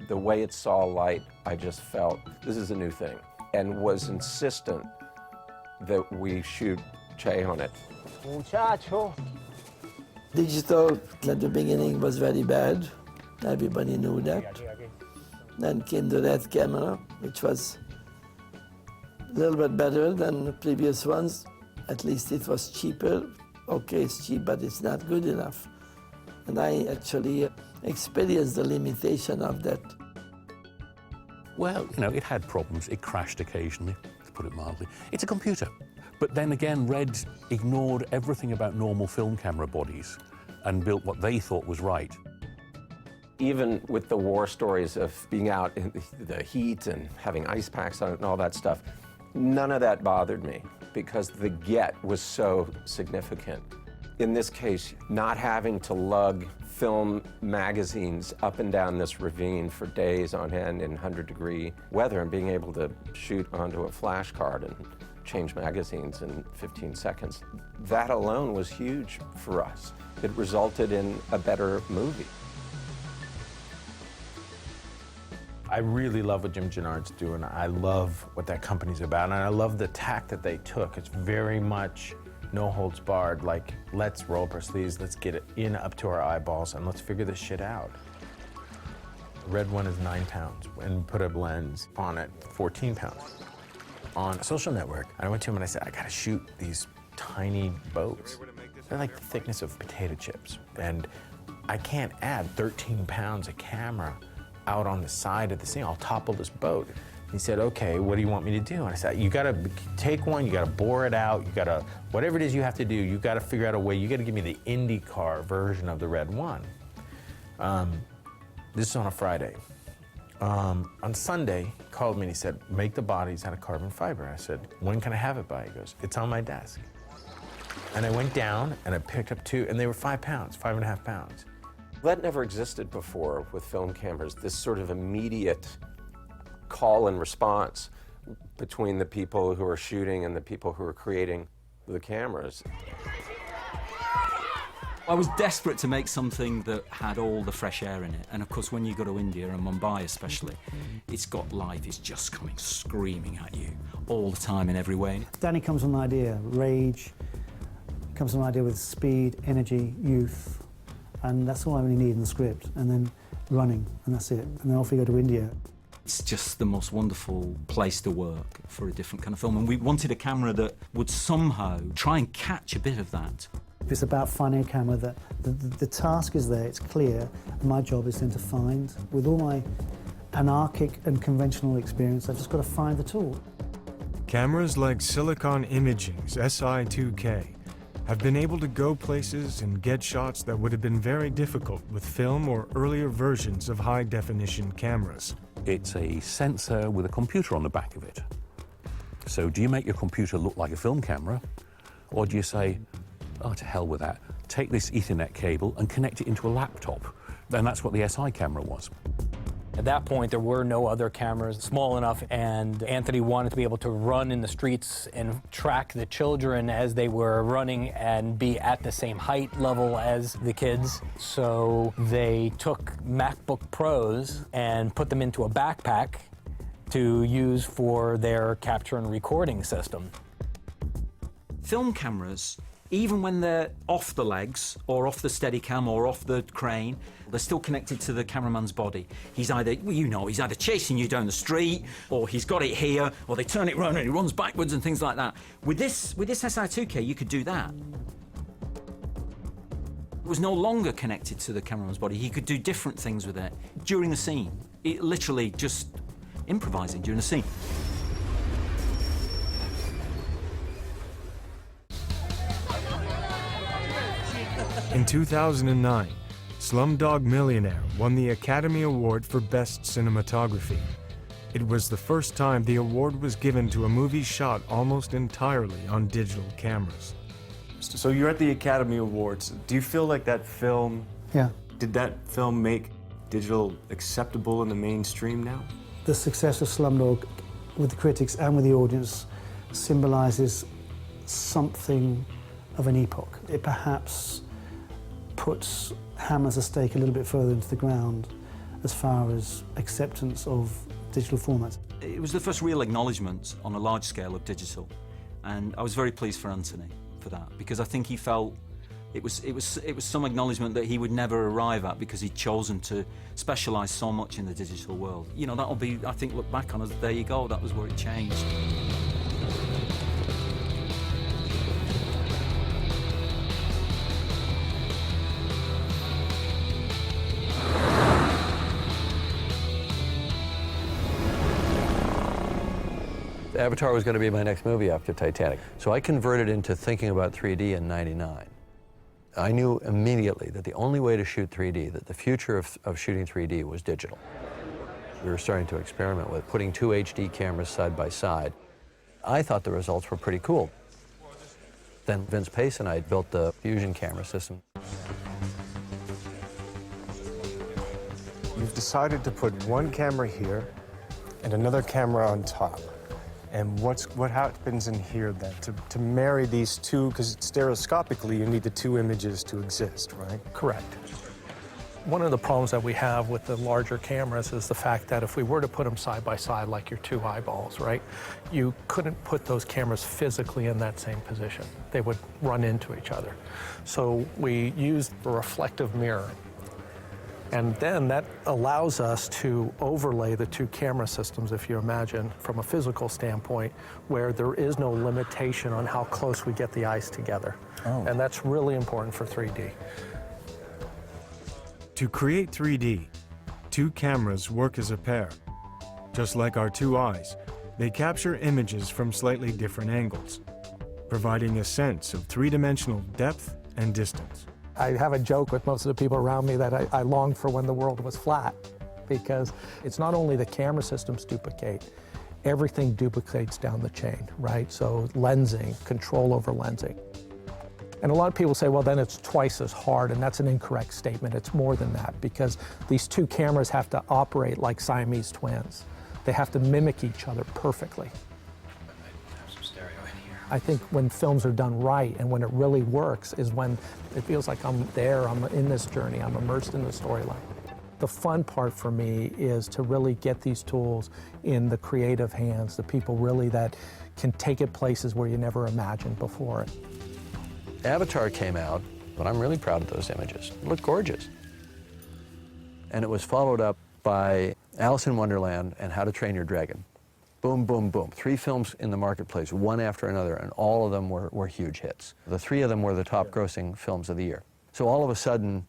the way it saw light, I just felt this is a new thing, and was insistent that we shoot Che on it. Muchacho. Digital at the beginning was very bad. Everybody knew that. Then came the Red camera, which was a little bit better than the previous ones. At least it was cheaper. Okay, it's cheap, but it's not good enough. And I actually experienced the limitation of that. Well, you know, it had problems. It crashed occasionally, to put it mildly. It's a computer. But then again, Red ignored everything about normal film camera bodies and built what they thought was right. Even with the war stories of being out in the heat and having ice packs on it and all that stuff, none of that bothered me because the get was so significant. In this case, not having to lug film magazines up and down this ravine for days on end in 100-degree weather and being able to shoot onto a flash card and change magazines in 15 seconds, that alone was huge for us. It resulted in a better movie. I really love what Jim Gennard's doing. I love what that company's about, and I love the tack that they took. It's very much no holds barred, like, let's roll up our sleeves, let's get it in up to our eyeballs, and let's figure this shit out. The Red 1 is 9 pounds, and put a lens on it, 14 pounds. On a social network, I went to him and I said, I gotta shoot these tiny boats. They're like the thickness of potato chips. And I can't add 13 pounds of camera out on the side of the thing. I'll topple this boat. He said, okay, what do you want me to do? And I said, you gotta take one, you gotta bore it out, you gotta, whatever it is you have to do, you gotta figure out a way, you gotta give me the IndyCar version of the Red One. This is on a Friday. On Sunday, he called me and he said, make the bodies out of carbon fiber. I said, when can I have it by? He goes, it's on my desk. And I went down and I picked up 2, and they were 5 pounds, 5.5 pounds. That never existed before with film cameras, this sort of immediate call and response between the people who are shooting and the people who are creating the cameras. I was desperate to make something that had all the fresh air in it. And of course, when you go to India, and Mumbai especially, it's got life. It's just coming screaming at you all the time in every way. Danny comes with an idea, rage, comes with an idea with speed, energy, youth, and that's all I really need in the script. And then running, and that's it. And then off we go to India. It's just the most wonderful place to work for a different kind of film. And we wanted a camera that would somehow try and catch a bit of that. It's about finding a camera that the task is there, it's clear, and my job is then to find, with all my anarchic and conventional experience, I've just got to find the tool. Cameras like Silicon Imaging's SI2K have been able to go places and get shots that would have been very difficult with film or earlier versions of high-definition cameras. It's a sensor with a computer on the back of it. So do you make your computer look like a film camera, or do you say, oh, to hell with that, take this Ethernet cable and connect it into a laptop? Then that's what the SI camera was. At that point, there were no other cameras small enough, and Anthony wanted to be able to run in the streets and track the children as they were running and be at the same height level as the kids. So they took MacBook Pros and put them into a backpack to use for their capture and recording system. Film cameras, even when they're off the legs or off the Steadicam or off the crane, they're still connected to the cameraman's body. He's either, well, you know, he's either chasing you down the street, or he's got it here, or they turn it around and he runs backwards and things like that. With this SI2K, you could do that. It was no longer connected to the cameraman's body. He could do different things with it during the scene. It literally just improvising during the scene. In 2009, Slumdog Millionaire won the Academy Award for Best Cinematography. It was the first time the award was given to a movie shot almost entirely on digital cameras. So you're at the Academy Awards. Do you feel like that film, did that film make digital acceptable in the mainstream now? The success of Slumdog with the critics and with the audience symbolizes something of an epoch. It perhaps puts hammers a stake a little bit further into the ground as far as acceptance of digital formats. It was the first real acknowledgement on a large scale of digital, and I was very pleased for Anthony for that, because I think he felt it was some acknowledgement that he would never arrive at because he'd chosen to specialise so much in the digital world. You know, that'll be, I think, look back on as, there you go, that was where it changed. Avatar was going to be my next movie after Titanic. So I converted into thinking about 3D in '99. I knew immediately that the only way to shoot 3D, that the future of shooting 3D was digital. We were starting to experiment with putting 2 HD cameras side by side. I thought the results were pretty cool. Then Vince Pace and I built the Fusion camera system. You've decided to put one camera here and another camera on top. And what happens in here then? To marry these two, because stereoscopically you need the 2 images to exist, right? Correct. One of the problems that we have with the larger cameras is the fact that if we were to put them side by side like your 2 eyeballs, right, you couldn't put those cameras physically in that same position. They would run into each other. So we used a reflective mirror. And then that allows us to overlay the 2 camera systems, if you imagine, from a physical standpoint, where there is no limitation on how close we get the eyes together. Oh. And that's really important for 3D. To create 3D, two cameras work as a pair. Just like our two eyes, they capture images from slightly different angles, providing a sense of three-dimensional depth and distance. I have a joke with most of the people around me that I longed for when the world was flat, because it's not only the camera systems duplicate, everything duplicates down the chain, right? So lensing, control over lensing. And a lot of people say, well, then it's twice as hard, and that's an incorrect statement. It's more than that, because these two cameras have to operate like Siamese twins. They have to mimic each other perfectly. I think when films are done right and when it really works is when it feels like I'm there, I'm in this journey, I'm immersed in the storyline. The fun part for me is to really get these tools in the creative hands, the people really that can take it places where you never imagined before. Avatar came out, but I'm really proud of those images. It looked gorgeous. And it was followed up by Alice in Wonderland and How to Train Your Dragon. Boom, boom, boom. 3 films in the marketplace, one after another, and all of them were huge hits. The 3 of them were the top grossing films of the year. So all of a sudden,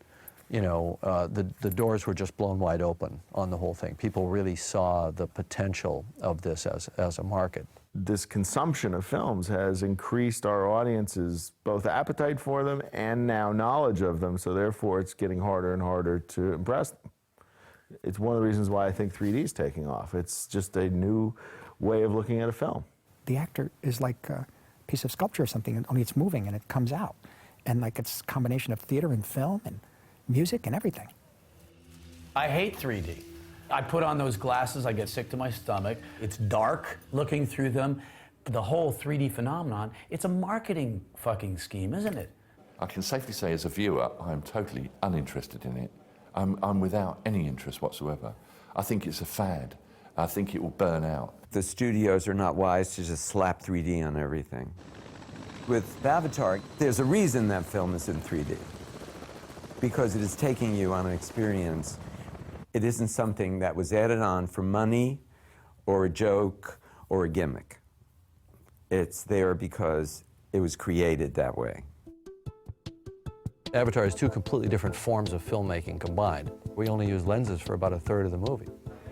you know, the doors were just blown wide open on the whole thing. People really saw the potential of this as a market. This consumption of films has increased our audience's both appetite for them and now knowledge of them, so therefore it's getting harder and harder to impress them. It's one of the reasons why I think 3D is taking off. It's just a new way of looking at a film. The actor is like a piece of sculpture or something, only it's moving and it comes out. And like it's a combination of theater and film and music and everything. I hate 3D. I put on those glasses, I get sick to my stomach. It's dark looking through them. The whole 3D phenomenon, it's a marketing fucking scheme, isn't it? I can safely say as a viewer, I'm totally uninterested in it. I'm without any interest whatsoever. I think it's a fad. I think it will burn out. The studios are not wise to just slap 3D on everything. With Avatar, there's a reason that film is in 3D. Because it is taking you on an experience. It isn't something that was added on for money or a joke or a gimmick. It's there because it was created that way. Avatar is 2 completely different forms of filmmaking combined. We only use lenses for about 1/3 of the movie,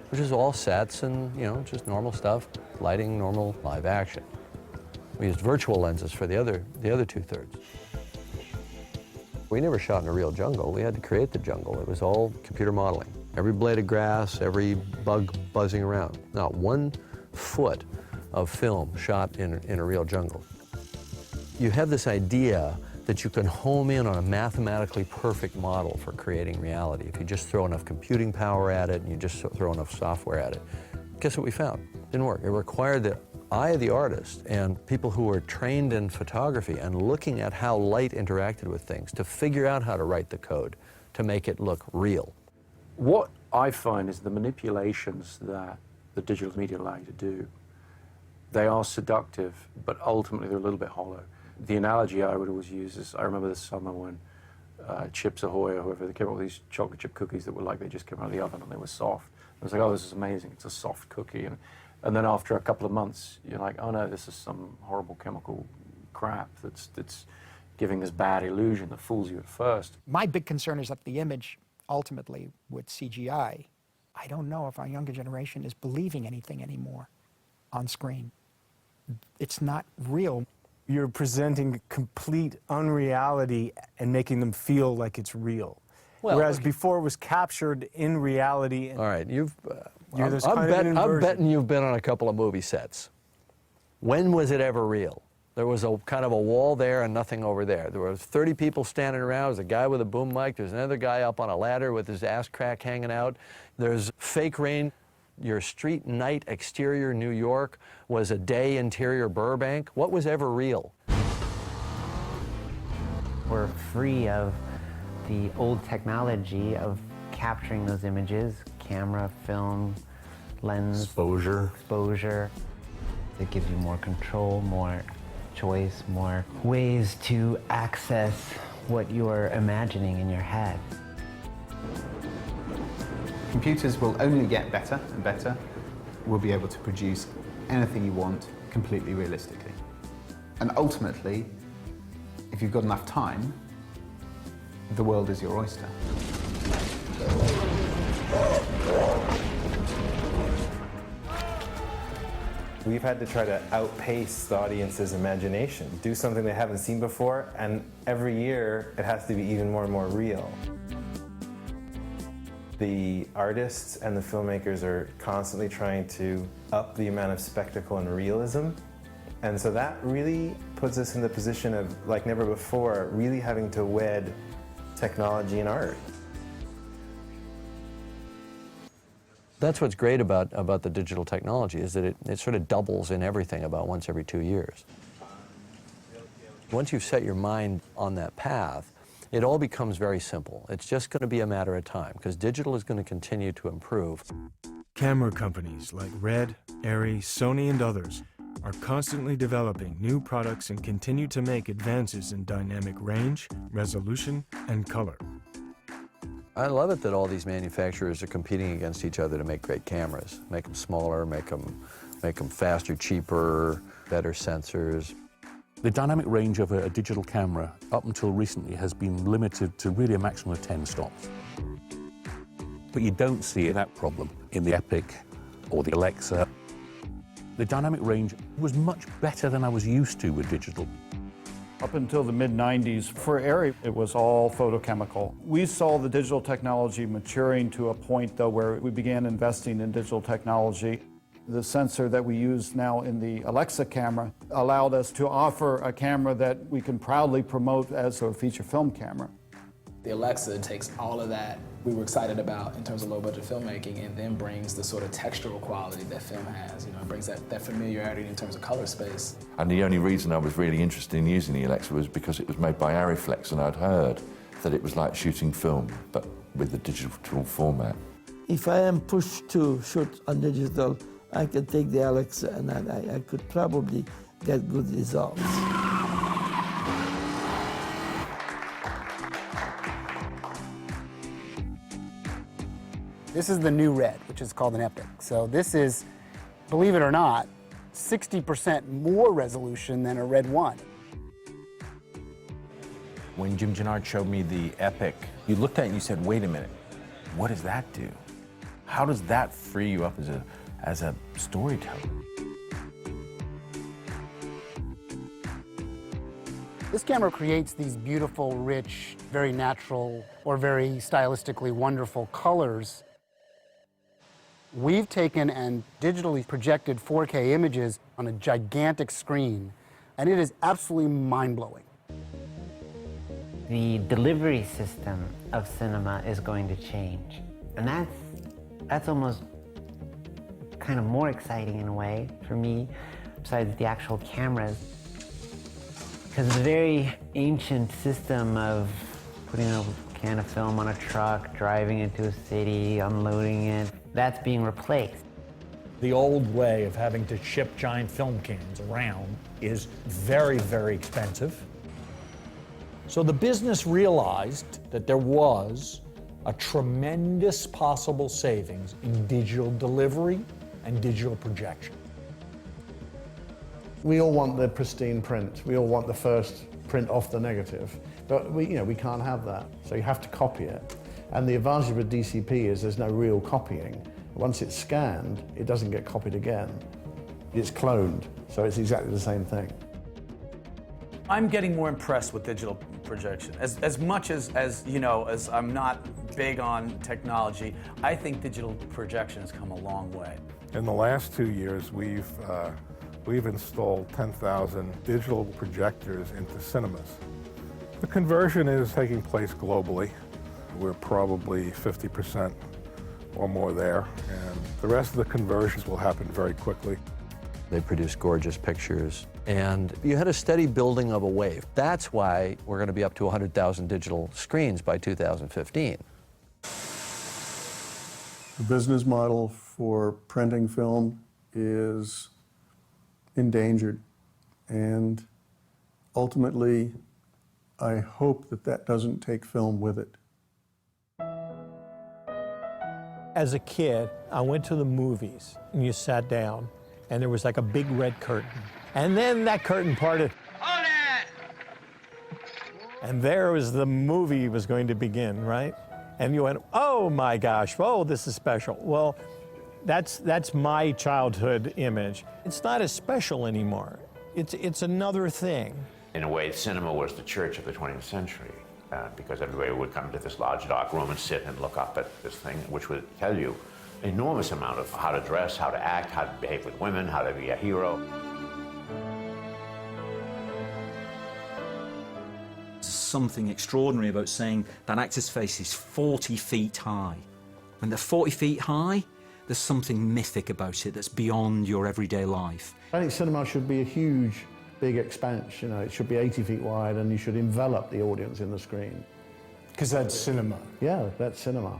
which is all sets and, you know, just normal stuff, lighting, normal live action. We used virtual lenses for the other 2/3. We never shot in a real jungle. We had to create the jungle. It was all computer modeling. Every blade of grass, every bug buzzing around. Not 1 foot of film shot in a real jungle. You have this idea that you can home in on a mathematically perfect model for creating reality if you just throw enough computing power at it and you just throw enough software at it. Guess what we found? Didn't work. It required the eye of the artist and people who were trained in photography and looking at how light interacted with things to figure out how to write the code to make it look real. What I find is the manipulations that the digital media allow you to do, they are seductive, but ultimately they're a little bit hollow. The analogy I would always use is, I remember this summer when Chips Ahoy or whoever, they came up with these chocolate chip cookies that were like they just came out of the oven and they were soft. I was like, oh, this is amazing, it's a soft cookie. And then after a couple of months, you're like, oh no, this is some horrible chemical crap that's giving this bad illusion that fools you at first. My big concern is that the image, ultimately, with CGI, I don't know if our younger generation is believing anything anymore on screen. It's not real. You're presenting complete unreality and making them feel like it's real. Well, whereas before it was captured in reality. All right, I'm betting you've been on a couple of movie sets. When was it ever real? There was a kind of a wall there and nothing over there. There were 30 people standing around. There was a guy with a boom mic. There's another guy up on a ladder with his ass crack hanging out. There's fake rain. Your street night exterior New York was a day interior Burbank. What was ever real? We're free of the old technology of capturing those images, camera, film, lens. Exposure. It gives you more control, more choice, more ways to access what you're imagining in your head. Computers will only get better and better. We'll be able to produce anything you want completely realistically. And ultimately, if you've got enough time, the world is your oyster. We've had to try to outpace the audience's imagination, do something they haven't seen before, and every year it has to be even more and more real. The artists and the filmmakers are constantly trying to up the amount of spectacle and realism, and so that really puts us in the position of, like never before, really having to wed technology and art. That's what's great about the digital technology, is that it sort of doubles in everything about once every 2 years. Once you've set your mind on that path, it all becomes very simple. It's just going to be a matter of time, because digital is going to continue to improve. Camera companies like Red, Arri, Sony, and others are constantly developing new products and continue to make advances in dynamic range, resolution, and color. I love it that all these manufacturers are competing against each other to make great cameras. Make them smaller, make them faster, cheaper, better sensors. The dynamic range of a digital camera up until recently has been limited to really a maximum of 10 stops. But you don't see that problem in the Epic or the Alexa. The dynamic range was much better than I was used to with digital. Up until the mid-90s, for Arri, it was all photochemical. We saw the digital technology maturing to a point, though, where we began investing in digital technology. The sensor that we use now in the Alexa camera allowed us to offer a camera that we can proudly promote as a feature film camera. The Alexa takes all of that we were excited about in terms of low-budget filmmaking and then brings the sort of textural quality that film has. You know, it brings that familiarity in terms of color space. And the only reason I was really interested in using the Alexa was because it was made by Arriflex, and I'd heard that it was like shooting film, but with the digital format. If I am pushed to shoot on digital, I can take the Alexa and I could probably get good results. This is the new Red, which is called an Epic. So this is, believe it or not, 60% more resolution than a Red 1. When Jim Gennard showed me the Epic, you looked at it and you said, wait a minute, what does that do? How does that free you up as a storyteller? This camera creates these beautiful, rich, very natural, or very stylistically wonderful colors. We've taken and digitally projected 4K images on a gigantic screen, and it is absolutely mind-blowing. The delivery system of cinema is going to change, and that's almost kind of more exciting in a way for me, besides the actual cameras, because the very ancient system of putting a can of film on a truck, driving into a city, unloading it, that's being replaced. The old way of having to ship giant film cans around is very, very expensive. So the business realized that there was a tremendous possible savings in digital delivery and digital projection. We all want the pristine print. We all want the first print off the negative. But we can't have that. So you have to copy it. And the advantage with DCP is there's no real copying. Once it's scanned, it doesn't get copied again. It's cloned, so it's exactly the same thing. I'm getting more impressed with digital projection. As much as you know, as I'm not big on technology, I think digital projection has come a long way. In the last 2 years, we've installed 10,000 digital projectors into cinemas. The conversion is taking place globally. We're probably 50% or more there, and the rest of the conversions will happen very quickly. They produce gorgeous pictures, and you had a steady building of a wave. That's why we're going to be up to 100,000 digital screens by 2015. The business model for printing film is endangered, and ultimately, I hope that that doesn't take film with it. As a kid, I went to the movies, and you sat down, and there was like a big red curtain. And then that curtain parted. And there was the movie was going to begin, right? And you went, oh my gosh, oh, this is special. Well, That's my childhood image. It's not as special anymore. It's another thing. In a way, cinema was the church of the 20th century, because everybody would come to this large dark room and sit and look up at this thing, which would tell you an enormous amount of how to dress, how to act, how to behave with women, how to be a hero. Something extraordinary about saying that actor's face is 40 feet high. When they're 40 feet high, there's something mythic about it that's beyond your everyday life. I think cinema should be a huge, big expanse. You know, it should be 80 feet wide, and you should envelop the audience in the screen. Because that's cinema. Yeah, that's cinema.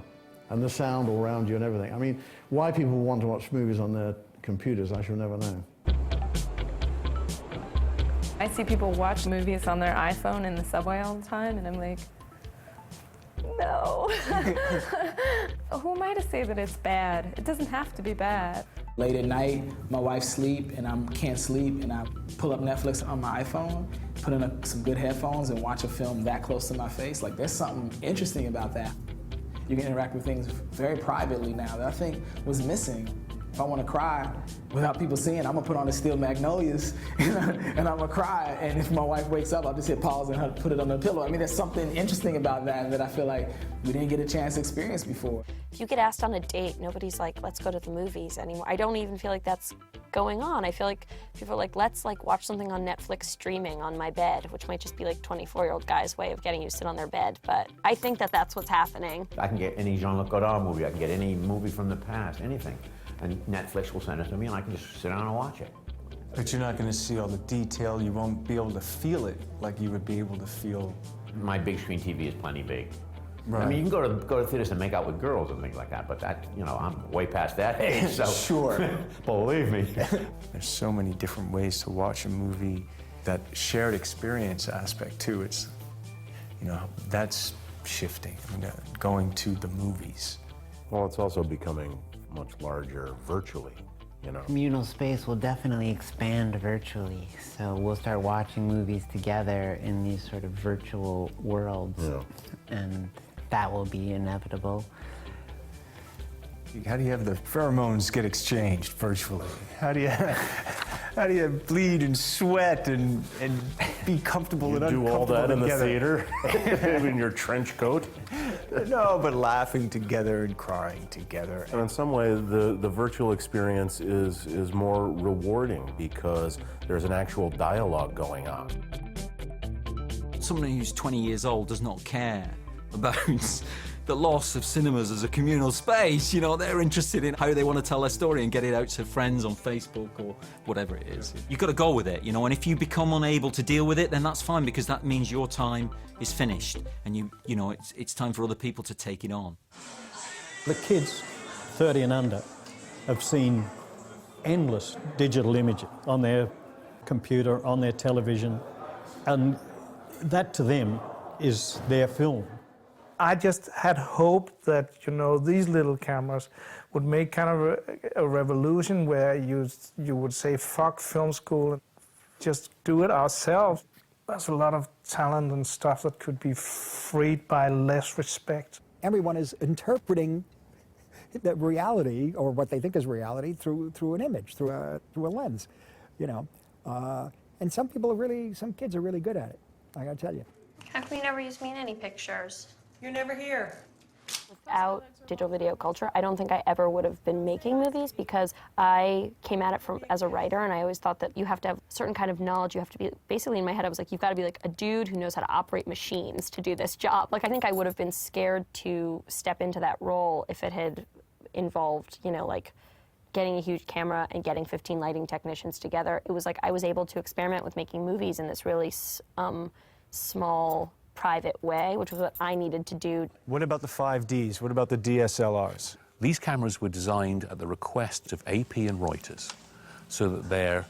And the sound all around you and everything. I mean, why people want to watch movies on their computers, I shall never know. I see people watch movies on their iPhone in the subway all the time, and I'm like, no. Who am I to say that it's bad? It doesn't have to be bad. Late at night, my wife's asleep and I can't sleep, and I pull up Netflix on my iPhone, put in some good headphones and watch a film that close to my face. Like, there's something interesting about that. You can interact with things very privately now that I think was missing. If I want to cry without people seeing, I'm gonna put on the Steel Magnolias and I'm gonna cry. And if my wife wakes up, I'll just hit pause and put it on the pillow. I mean, there's something interesting about that I feel like we didn't get a chance to experience before. If you get asked on a date, nobody's like, let's go to the movies anymore. I don't even feel like that's going on. I feel like people are like, let's watch something on Netflix streaming on my bed, which might just be like 24-year-old guy's way of getting you to sit on their bed. But I think that that's what's happening. I can get any Jean-Luc Godard movie, I can get any movie from the past, anything. And Netflix will send it to me, and I can just sit down and watch it. But you're not going to see all the detail. You won't be able to feel it like you would be able to feel. My big screen TV is plenty big. Right. I mean, you can go to theaters and make out with girls and things like that, but that, you know, I'm way past that age, so. Sure. Believe me. There's so many different ways to watch a movie. That shared experience aspect, too, it's, you know, that's shifting. I mean, going to the movies. Well, it's also becoming much larger virtually, you know. Communal space will definitely expand virtually, so we'll start watching movies together in these sort of virtual worlds, and that will be inevitable. How do you have the pheromones get exchanged virtually? How do you bleed and sweat and be comfortable and do uncomfortable all that in the together? theater in your trench coat? No, but laughing together and crying together. And in some ways, the virtual experience is more rewarding because there's an actual dialogue going on. Someone who's 20 years old does not care about the loss of cinemas as a communal space. You know, they're interested in how they want to tell their story and get it out to friends on Facebook or whatever it is. You've got to go with it, you know, and if you become unable to deal with it, then that's fine, because that means your time is finished and you know, it's time for other people to take it on. The kids 30 and under have seen endless digital images on their computer, on their television, and that to them is their film. I just had hoped that, you know, these little cameras would make kind of a revolution where you would say, fuck film school, and just do it ourselves. There's a lot of talent and stuff that could be freed by less respect. Everyone is interpreting the reality, or what they think is reality, through an image, through a lens, you know. And some kids are really good at it, I gotta tell you. How come you never use me in any pictures? You're never here. Without digital video culture, I don't think I ever would have been making movies, because I came at it as a writer, and I always thought that you have to have a certain kind of knowledge. You have to be, basically in my head, I was like, you've got to be like a dude who knows how to operate machines to do this job. Like, I think I would have been scared to step into that role if it had involved, you know, like getting a huge camera and getting 15 lighting technicians together. It was like I was able to experiment with making movies in this really small, private way, which was what I needed to do. What about the 5Ds? What about the DSLRs? These cameras were designed at the request of AP and Reuters so that their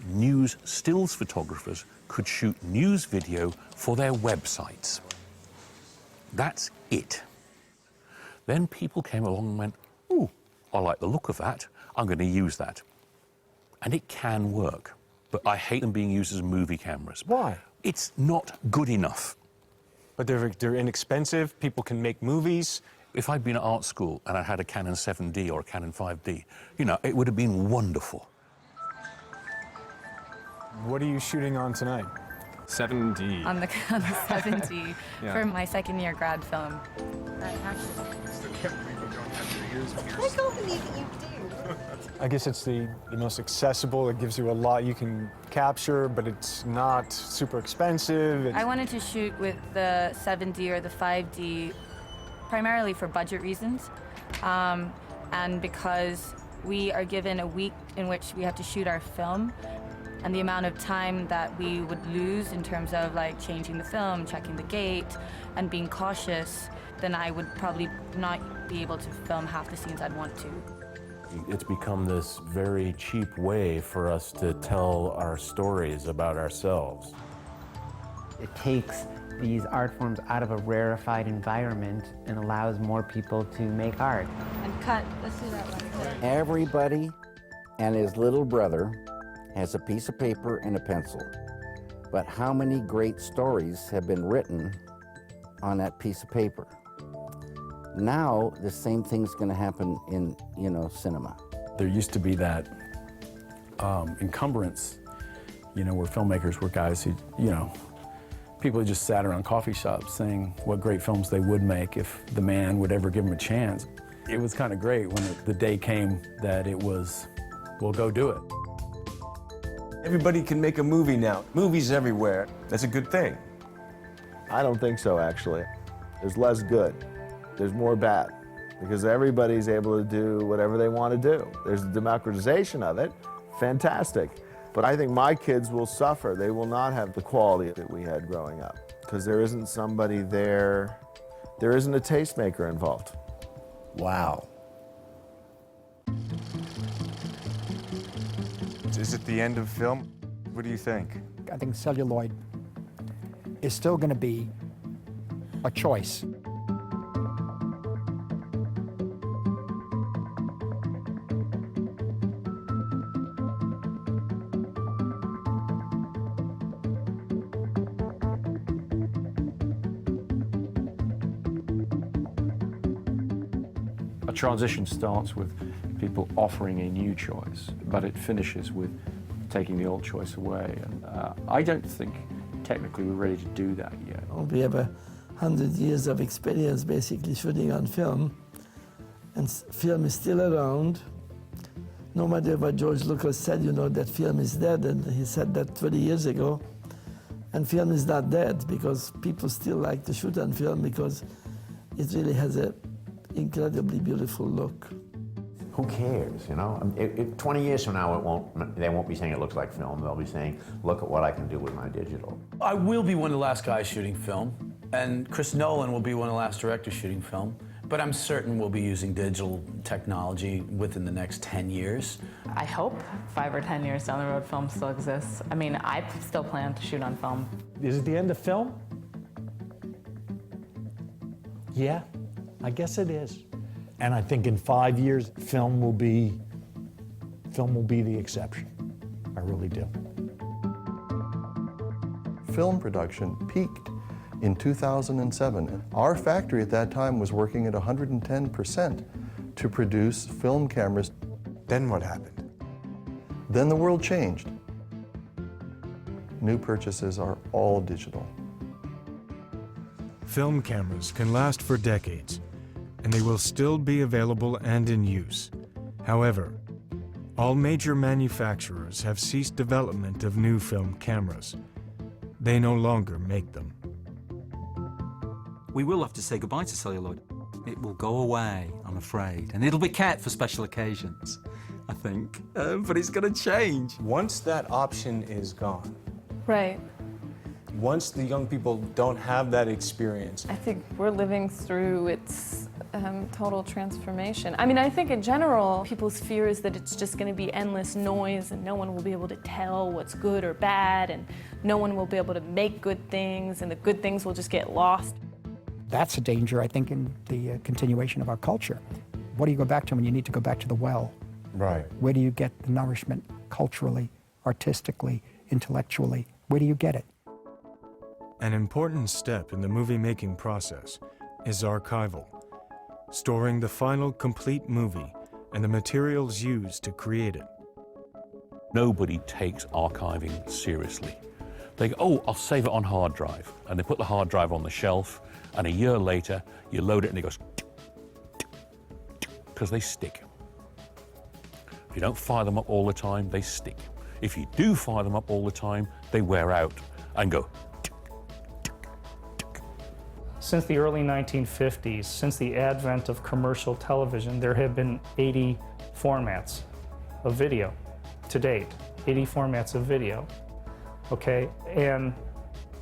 news stills photographers could shoot news video for their websites. That's it. Then people came along and went, ooh, I like the look of that. I'm going to use that. And it can work, but I hate them being used as movie cameras. Why? It's not good enough. But they're inexpensive. People can make movies. If I'd been at art school and I had a Canon 7D or a Canon 5D, you know, it would have been wonderful. What are you shooting on tonight? 7D. On the 7D Yeah. for my second year grad film. I can't believe you don't have your ears pierced. I don't believe that you do. I guess it's the most accessible. It gives you a lot you can capture, but it's not super expensive. I wanted to shoot with the 7D or the 5D primarily for budget reasons, and because we are given a week in which we have to shoot our film, and the amount of time that we would lose in terms of like changing the film, checking the gate, and being cautious, then I would probably not be able to film half the scenes I'd want to. It's become this very cheap way for us to tell our stories about ourselves. It takes these art forms out of a rarefied environment and allows more people to make art. And cut. Let's do that one. Everybody and his little brother has a piece of paper and a pencil. But how many great stories have been written on that piece of paper? Now, the same thing's going to happen in, cinema. There used to be that encumbrance, where filmmakers were guys who, people who just sat around coffee shops saying what great films they would make if the man would ever give them a chance. It was kind of great when the day came that it was, well, go do it. Everybody can make a movie now. Movies everywhere. That's a good thing. I don't think so, actually. There's less good. There's more bad, because everybody's able to do whatever they want to do. There's a democratization of it, fantastic. But I think my kids will suffer. They will not have the quality that we had growing up, because there isn't somebody there, there isn't a tastemaker involved. Wow. Is it the end of film? What do you think? I think celluloid is still going to be a choice. A transition starts with people offering a new choice, but it finishes with taking the old choice away. And I don't think technically we're ready to do that yet. We have 100 years of experience basically shooting on film, and film is still around. No matter what George Lucas said, that film is dead, and he said that 20 years ago. And film is not dead, because people still like to shoot on film because it really has an incredibly beautiful look. Who cares, 20 years from now, they won't be saying it looks like film. They'll be saying, look at what I can do with my digital. I will be one of the last guys shooting film, and Chris Nolan will be one of the last directors shooting film, but I'm certain we'll be using digital technology within the next 10 years. I hope 5 or 10 years down the road, film still exists. I mean, I still plan to shoot on film. Is it the end of film? Yeah, I guess it is. And I think in 5 years, film will be the exception. I really do. Film production peaked in 2007. Our factory at that time was working at 110% to produce film cameras. Then what happened? Then the world changed. New purchases are all digital. Film cameras can last for decades, and they will still be available and in use. However, all major manufacturers have ceased development of new film cameras. They no longer make them. We will have to say goodbye to celluloid. It will go away, I'm afraid, and it'll be kept for special occasions, I think. But it's going to change. Once that option is gone, Right. once the young people don't have that experience, I think we're living through its total transformation. I mean, I think in general, people's fear is that it's just going to be endless noise and no one will be able to tell what's good or bad, and no one will be able to make good things, and the good things will just get lost. That's a danger, I think, in the continuation of our culture. What do you go back to when you need to go back to the well? Right. Where do you get the nourishment culturally, artistically, intellectually? Where do you get it? An important step in the movie-making process is archival. storing the final complete movie and the materials used to create it. Nobody takes archiving seriously. They go, oh, I'll save it on hard drive. And they put the hard drive on the shelf, and a year later, you load it and it goes, because they stick. If you don't fire them up all the time, they stick. If you do fire them up all the time, they wear out and go. Since the early 1950s, since the advent of commercial television, there have been 80 formats of video to date, 80 formats of video, okay? And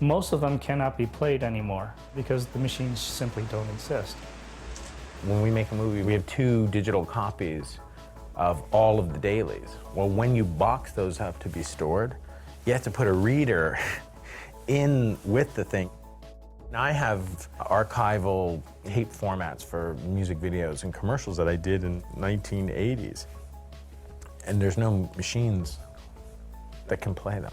most of them cannot be played anymore because the machines simply don't exist. When we make a movie, we have 2 digital copies of all of the dailies. Well, when you box those up to be stored, you have to put a reader in with the thing. Now, I have archival tape formats for music videos and commercials that I did in 1980s. And there's no machines that can play them.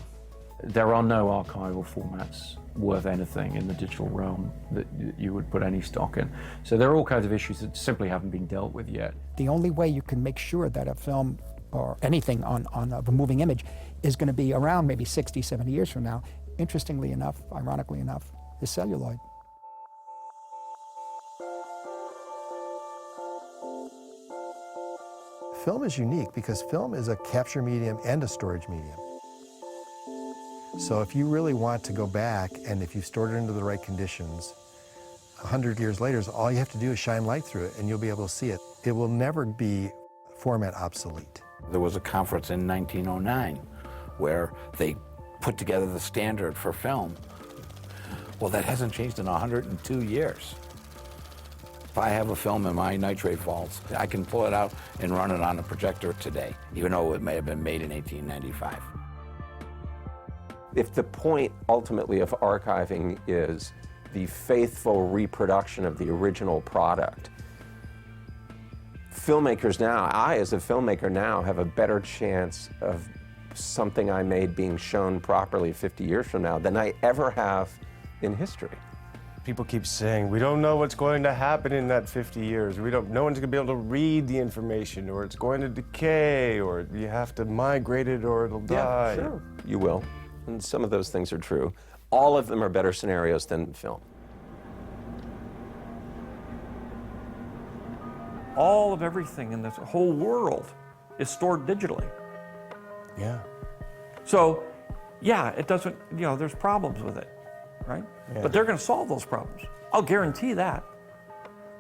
There are no archival formats worth anything in the digital realm that you would put any stock in. So there are all kinds of issues that simply haven't been dealt with yet. The only way you can make sure that a film or anything on a moving image is going to be around maybe 60, 70 years from now, interestingly enough, ironically enough, is celluloid. Film is unique because film is a capture medium and a storage medium. So if you really want to go back, and if you've stored it into the right conditions, 100 years later, all you have to do is shine light through it and you'll be able to see it. It will never be format obsolete. There was a conference in 1909 where they put together the standard for film. Well, that hasn't changed in 102 years. If I have a film in my nitrate vaults, I can pull it out and run it on a projector today, even though it may have been made in 1895. If the point ultimately of archiving is the faithful reproduction of the original product, filmmakers now, I as a filmmaker now have a better chance of something I made being shown properly 50 years from now than I ever have in history. People keep saying, we don't know what's going to happen in that 50 years. No one's gonna be able to read the information, or it's going to decay, or you have to migrate it or it'll die. Yeah, sure, you will. And some of those things are true. All of them are better scenarios than film. All of everything in this whole world is stored digitally. Yeah. So, yeah, it doesn't, there's problems with it, right? Yeah. But they're going to solve those problems. I'll guarantee that.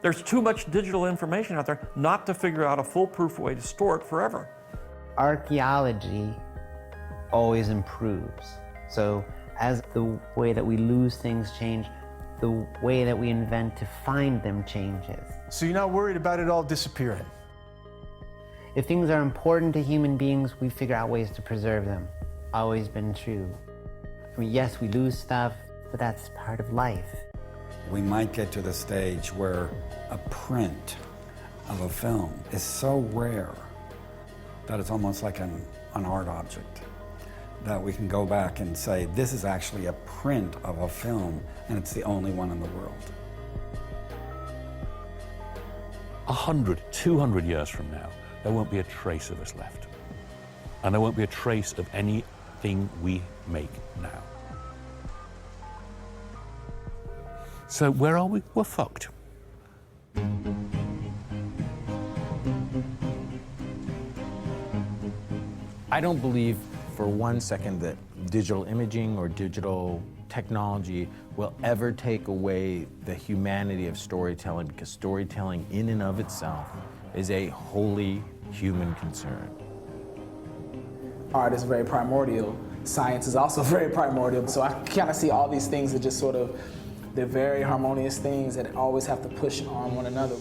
There's too much digital information out there not to figure out a foolproof way to store it forever. Archaeology always improves. So as the way that we lose things change, the way that we invent to find them changes. So you're not worried about it all disappearing? If things are important to human beings, we figure out ways to preserve them. Always been true. I mean, yes, we lose stuff, but that's part of life. We might get to the stage where a print of a film is so rare that it's almost like an art object, that we can go back and say, this is actually a print of a film, and it's the only one in the world. 100, 200 years from now, there won't be a trace of us left. And there won't be a trace of anything we make now. So where are we? We're fucked. I don't believe for 1 second that digital imaging or digital technology will ever take away the humanity of storytelling, because storytelling in and of itself is a wholly human concern. Art is very primordial. Science is also very primordial. So I kind of see all these things that just sort of, they're very harmonious things that always have to push on one another.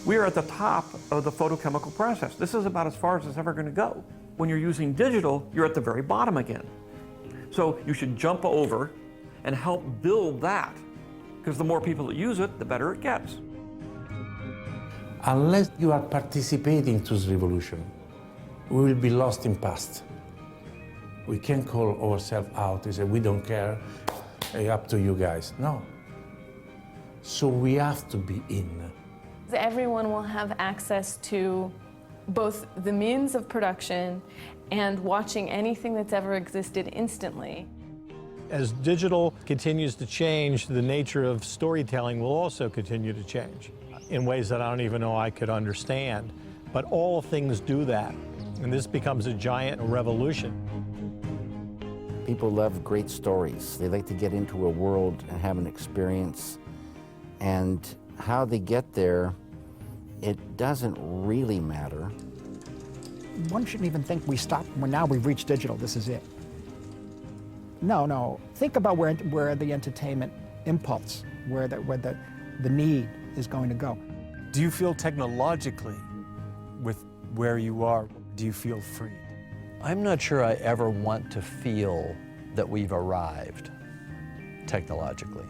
We are at the top of the photochemical process. This is about as far as it's ever going to go. When you're using digital, you're at the very bottom again. So you should jump over and help build that, because the more people that use it, the better it gets. Unless you are participating to this revolution, we will be lost in past. We can't call ourselves out and say, we don't care, hey, up to you guys. No. So we have to be in. Everyone will have access to both the means of production and watching anything that's ever existed instantly. As digital continues to change, the nature of storytelling will also continue to change in ways that I don't even know I could understand. But all things do that, and this becomes a giant revolution. People love great stories. They like to get into a world and have an experience. And how they get there, it doesn't really matter. One shouldn't even think we stop when now we've reached digital, this is it. No. Think about where the entertainment impulse, where the need is going to go. Do you feel technologically, with where you are, do you feel free? I'm not sure I ever want to feel that we've arrived technologically.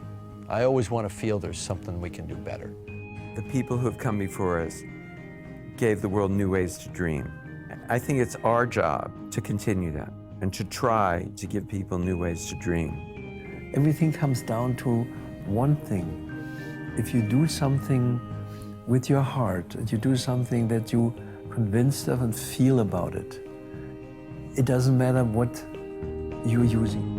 I always want to feel there's something we can do better. The people who have come before us gave the world new ways to dream. I think it's our job to continue that and to try to give people new ways to dream. Everything comes down to one thing. If you do something with your heart, and you do something that you're convinced of and feel about it, it doesn't matter what you're using.